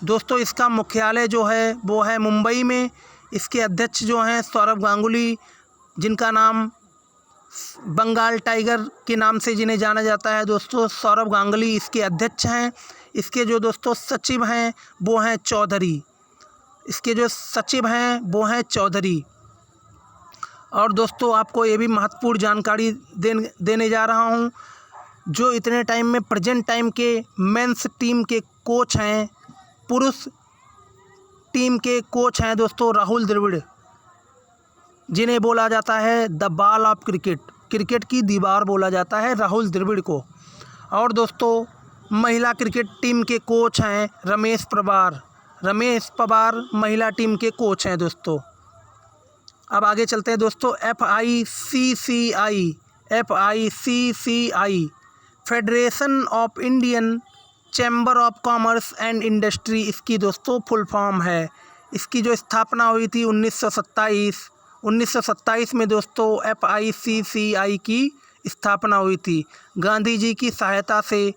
दोस्तों। इसका मुख्यालय जो है वो है मुंबई में। इसके अध्यक्ष जो हैं सौरभ गांगुली, जिनका नाम बंगाल टाइगर के नाम से जिन्हें जाना जाता है दोस्तों, सौरभ गांगुली इसके अध्यक्ष हैं। इसके जो दोस्तों सचिव हैं वो हैं चौधरी। इसके जो सचिव हैं वो हैं चौधरी। और दोस्तों आपको ये भी महत्वपूर्ण जानकारी देने जा रहा हूँ, जो इतने टाइम में प्रेजेंट टाइम के मेंस टीम के कोच हैं, पुरुष टीम के कोच हैं दोस्तों राहुल द्रविड़, जिन्हें बोला जाता है the ball of cricket, cricket की दीवार बोला जाता है राहुल द्रविड़ को। और दोस्तों महिला क्रिकेट टीम के कोच हैं रमेश पवार महिला टीम के कोच हैं दोस्तों। अब आगे चलते हैं दोस्तों। FICCI federation of Indian chamber of commerce and industry इसकी दोस्तों फुल फॉर्म है। इसकी जो स्थापना हुई थी 1927 में दोस्तों FICCI की स्थापना हुई थी। गांधी जी की सहायता से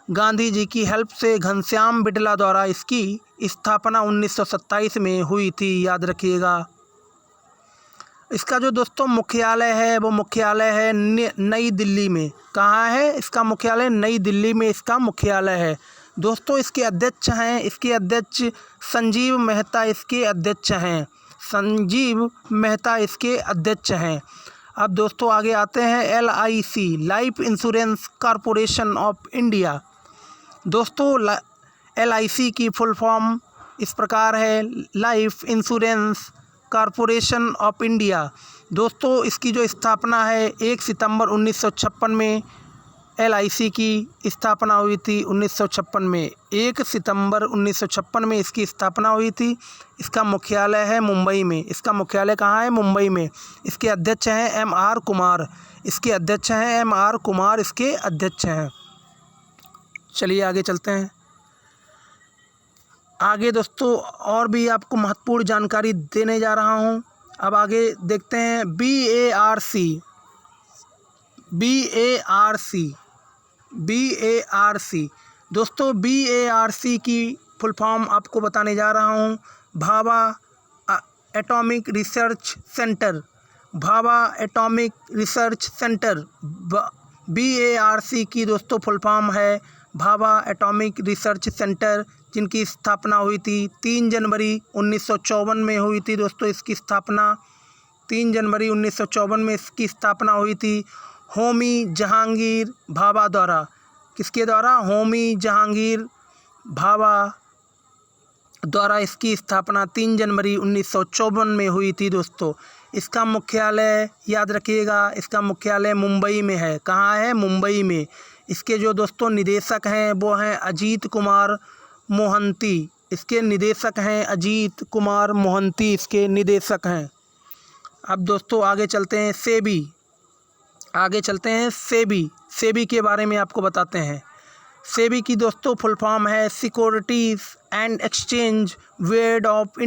गांधी जी की हेल्प से घनश्याम बिड़ला द्वारा इसकी स्थापना 1927 में हुई थी, याद रखिएगा। इसका जो दोस्तों मुख्यालय है वो मुख्यालय है नई दिल्ली में। कहाँ है इसका मुख्यालय? नई दिल्ली में इसका मुख्यालय है दोस्तों। इसके अध्यक्ष संजीव मेहता इसके अध्यक्ष हैं। अब दोस्तों आगे आते हैं LIC life insurance corporation of India. दोस्तों LIC की फुल फॉर्म इस प्रकार है, life insurance corporation of India. दोस्तों इसकी जो स्थापना है 1 सितंबर 1956 में LIC की स्थापना हुई थी। 1956 में 1 सितंबर 1956 में इसकी स्थापना हुई थी। इसका मुख्यालय है मुंबई में। इसका मुख्यालय कहाँ है? मुंबई में। इसके अध्यक्ष हैं MR कुमार। इसके अध्यक्ष हैं। चलिए आगे चलते हैं। आगे दोस्तों और भी आपको महत्वपूर्ण जानकारी देने जा रहा हूँ। अब आगे देखते हैं BARC। दोस्तों BARC की फुल फॉर्म आपको बताने जा रहा हूँ। Bhabha atomic research centre. BARC की दोस्तों फुल फॉर्म है भाभा एटॉमिक रिसर्च सेंटर, जिनकी स्थापना हुई थी 3 जनवरी 1954 में हुई थी दोस्तों। इसकी स्थापना 3 जनवरी 1954 में इसकी स्थापना हुई थी होमी जहांगीर भाभा द्वारा। किसके द्वारा? होमी जहांगीर भाभा द्वारा इसकी स्थापना 3 जनवरी 1954 में हुई थी दोस्तों। इसका मुख्यालय याद रखिएगा, इसका मुख्यालय मुंबई में है। कहाँ है? मुंबई में। इसके जो दोस्तों निदेशक हैं वो हैं अजीत कुमार मोहंती। इसके निदेशक हैं अजीत कुमार मोहंती, इसके निदेशक हैं। अब दोस्तों आगे चलते हैं सेबी के बारे में आपको बताते हैं। सेबी की दोस्तों फुल फॉर्म है securities and exchange board of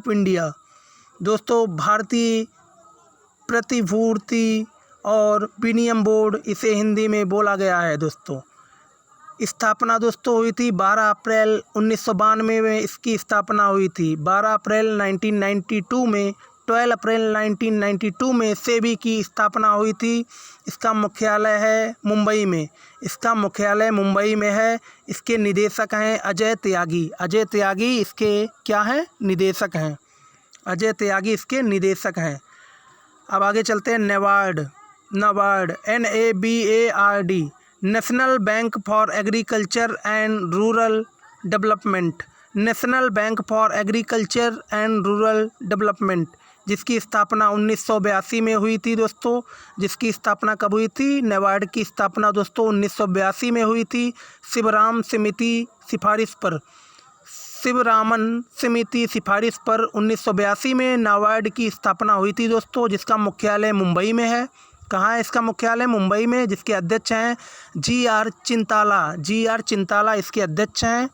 India. दोस्तों भारतीय प्रतिभूति और विनिमय बोर्ड इसे हिंदी में बोला गया है दोस्तों। स्थापना दोस्तों हुई थी 12 अप्रैल 1992 में इसकी स्थापना हुई थी। 12 अप्रैल 1992 में 12 अप्रैल 1992 में सेबी की स्थापना हुई थी। इसका मुख्यालय है मुंबई में। है। इसके निदेशक हैं अजय त्यागी इसके क्या हैं? निदेशक हैं। अजय त्यागी इसके निदेशक हैं। अब आगे चलते हैं NABARD national bank for agriculture and rural development, जिसकी स्थापना 1982 में हुई थी दोस्तों। जिसकी स्थापना कब हुई थी? NABARD की स्थापना दोस्तों 1982 में हुई थी। शिवरामन समिति सिफारिश पर 1982 में NABARD की स्थापना हुई थी दोस्तों, जिसका मुख्यालय मुंबई में है। कहाँ है इसका मुख्यालय? मुंबई में। जिसके अध्यक्ष हैं GR चिंताला इसके अध्यक्ष हैं।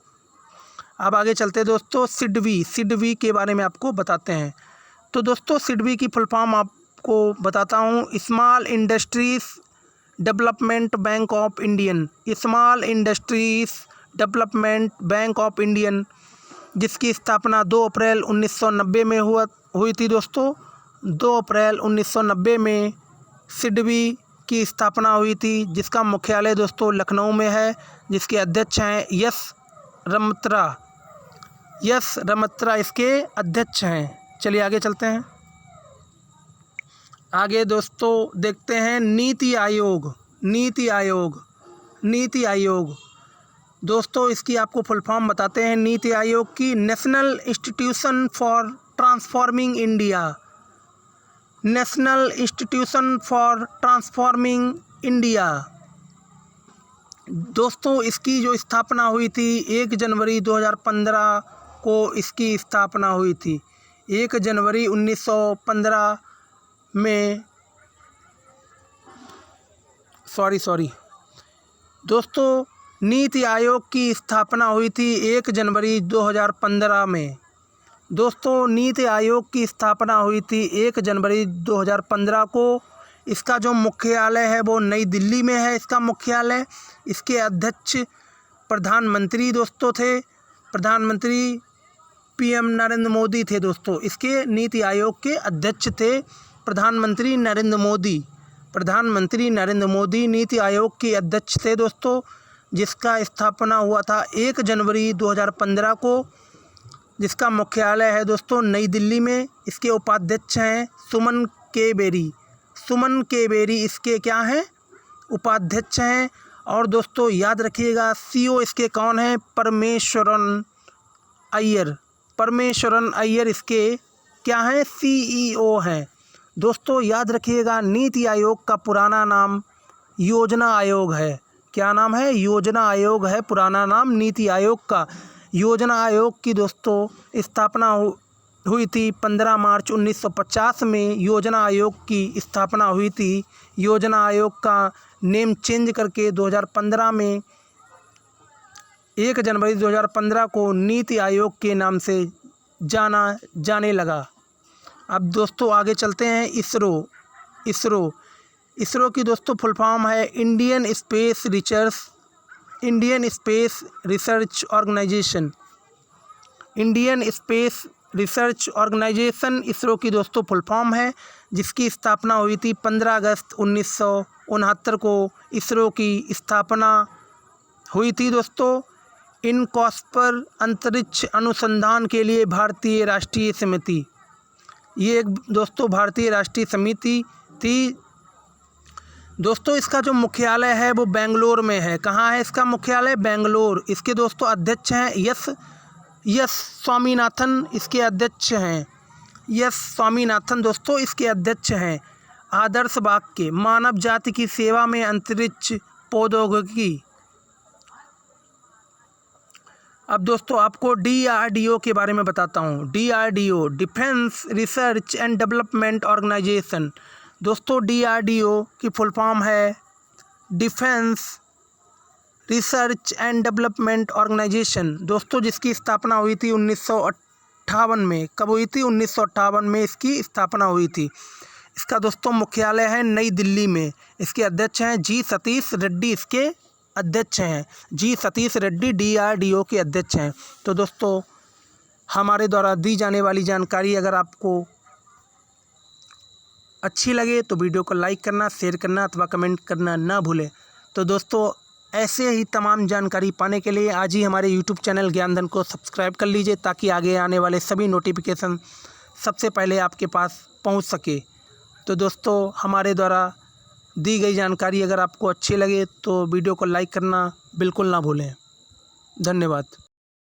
अब आगे चलते हैं दोस्तों सिडबी के बारे में आपको बताते हैं। तो दोस्तों सिडबी की फुल फॉर्म आपको बताता हूँ, small industries development bank of Indian, जिसकी स्थापना 2 अप्रैल 1990 में हुई थी दोस्तों। 2 अप्रैल 1990 में सिडबी की स्थापना हुई थी, जिसका मुख्यालय दोस्तों लखनऊ में है। जिसके अध्यक्ष हैं यस रमत्रा इसके अध्यक्ष हैं। चलिए आगे चलते हैं। आगे दोस्तों देखते हैं नीति नीति आयोग। नीति आयोग दोस्तों इसकी आपको फुल फॉर्म बताते हैं नीति आयोग की। National institution for transforming India. National institution for transforming India. दोस्तों इसकी जो स्थापना हुई थी 1 जनवरी 2015 को इसकी स्थापना हुई थी। 1 जनवरी 1915 में दोस्तों नीति आयोग की स्थापना हुई थी 1 जनवरी 2015 में। दोस्तों नीति आयोग की स्थापना हुई थी 1 जनवरी 2015 को। इसका जो मुख्यालय है वो नई दिल्ली में है इसका मुख्यालय। इसके अध्यक्ष प्रधानमंत्री दोस्तों थे, प्रधानमंत्री पीएम नरेंद्र मोदी थे दोस्तों। इसके नीति आयोग के अध्यक्ष थे प्रधानमंत्री नरेंद्र मोदी। प्रधानमंत्री नरेंद्र मोदी नीति आयोग के अध्यक्ष थे दोस्तों, जिसका स्थापना हुआ था 1 जनवरी 2015 को, जिसका मुख्यालय है दोस्तों नई दिल्ली में। इसके उपाध्यक्ष हैं सुमन के बेरी। सुमन के बेरी इसके क्या हैं? उपाध्यक्ष हैं। और दोस्तों याद रखिएगा सीईओ इसके कौन हैं? परमेश्वरन अय्यर। परमेश्वरन अय्यर इसके क्या हैं? सीईओ हैं। दोस्तों याद रखिएगा नीति आयोग का पुराना नाम योजना आयोग है। क्या नाम है? योजना आयोग है पुराना नाम नीति आयोग का। योजना आयोग की दोस्तों स्थापना हुई थी 15 मार्च 1950 में। योजना आयोग की स्थापना हुई थी। योजना आयोग का नेम चेंज करके 2015 में 1 जनवरी 2015 को नीति आयोग के नाम से जाना जाने लगा। अब दोस्तों आगे चलते हैं। इसरो की दोस्तों फुल फॉर्म है Indian Space Research Organisation. Indian Space Research Organisation ISRO की दोस्तों फुल फॉर्म है, जिसकी स्थापना हुई थी 15 अगस्त 1969 को। इसरो की स्थापना हुई थी दोस्तों। इनकॉस्पर अंतरिक्ष अनुसंधान के लिए भारतीय राष्ट्रीय समिति, ये एक दोस्तों भारतीय राष्ट्रीय समिति थी दोस्तों। इसका जो मुख्यालय है वो बेंगलोर में है। कहाँ है इसका मुख्यालय? बेंगलोर। इसके दोस्तों अध्यक्ष हैं यस स्वामीनाथन। इसके अध्यक्ष हैं यस स्वामीनाथन दोस्तों इसके अध्यक्ष हैं। आदर्श वाक्य मानव जाति की सेवा में अंतरिक्ष प्रौद्योगिकी। अब दोस्तों आपको DRDO के बारे में बताता हूँ। DRDO Defence Research and Development Organisation. दोस्तों DRDO की फुल फॉर्म है Defence Research and Development Organisation दोस्तों, जिसकी स्थापना हुई थी 1958 में। कब हुई थी? 1958 में इसकी स्थापना हुई थी। इसका दोस्तों मुख्यालय है नई दिल्ली में। इसके अध्यक्ष हैं जी सतीश रेड्डी। इसके अध्यक्ष हैं जी सतीश रेड्डी, DRDO के अध्यक्ष हैं। तो दोस्तों हमारे द्वारा दी जाने वाली जानकारी अगर आपको अच्छी लगे तो वीडियो को लाइक करना, शेयर करना अथवा कमेंट करना ना भूलें। तो दोस्तों ऐसे ही तमाम जानकारी पाने के लिए आज ही हमारे YouTube चैनल ज्ञानधन को सब्सक्राइब कर लीजिए, ताकि आगे आने वाले सभी नोटिफिकेशन सबसे पहले आपके पास पहुंच सके। तो दोस्तों हमारे द्वारा दी गई जानकारी अगर आपको अच्छी लगे तो वीडियो को लाइक करना बिल्कुल ना भूलें। धन्यवाद।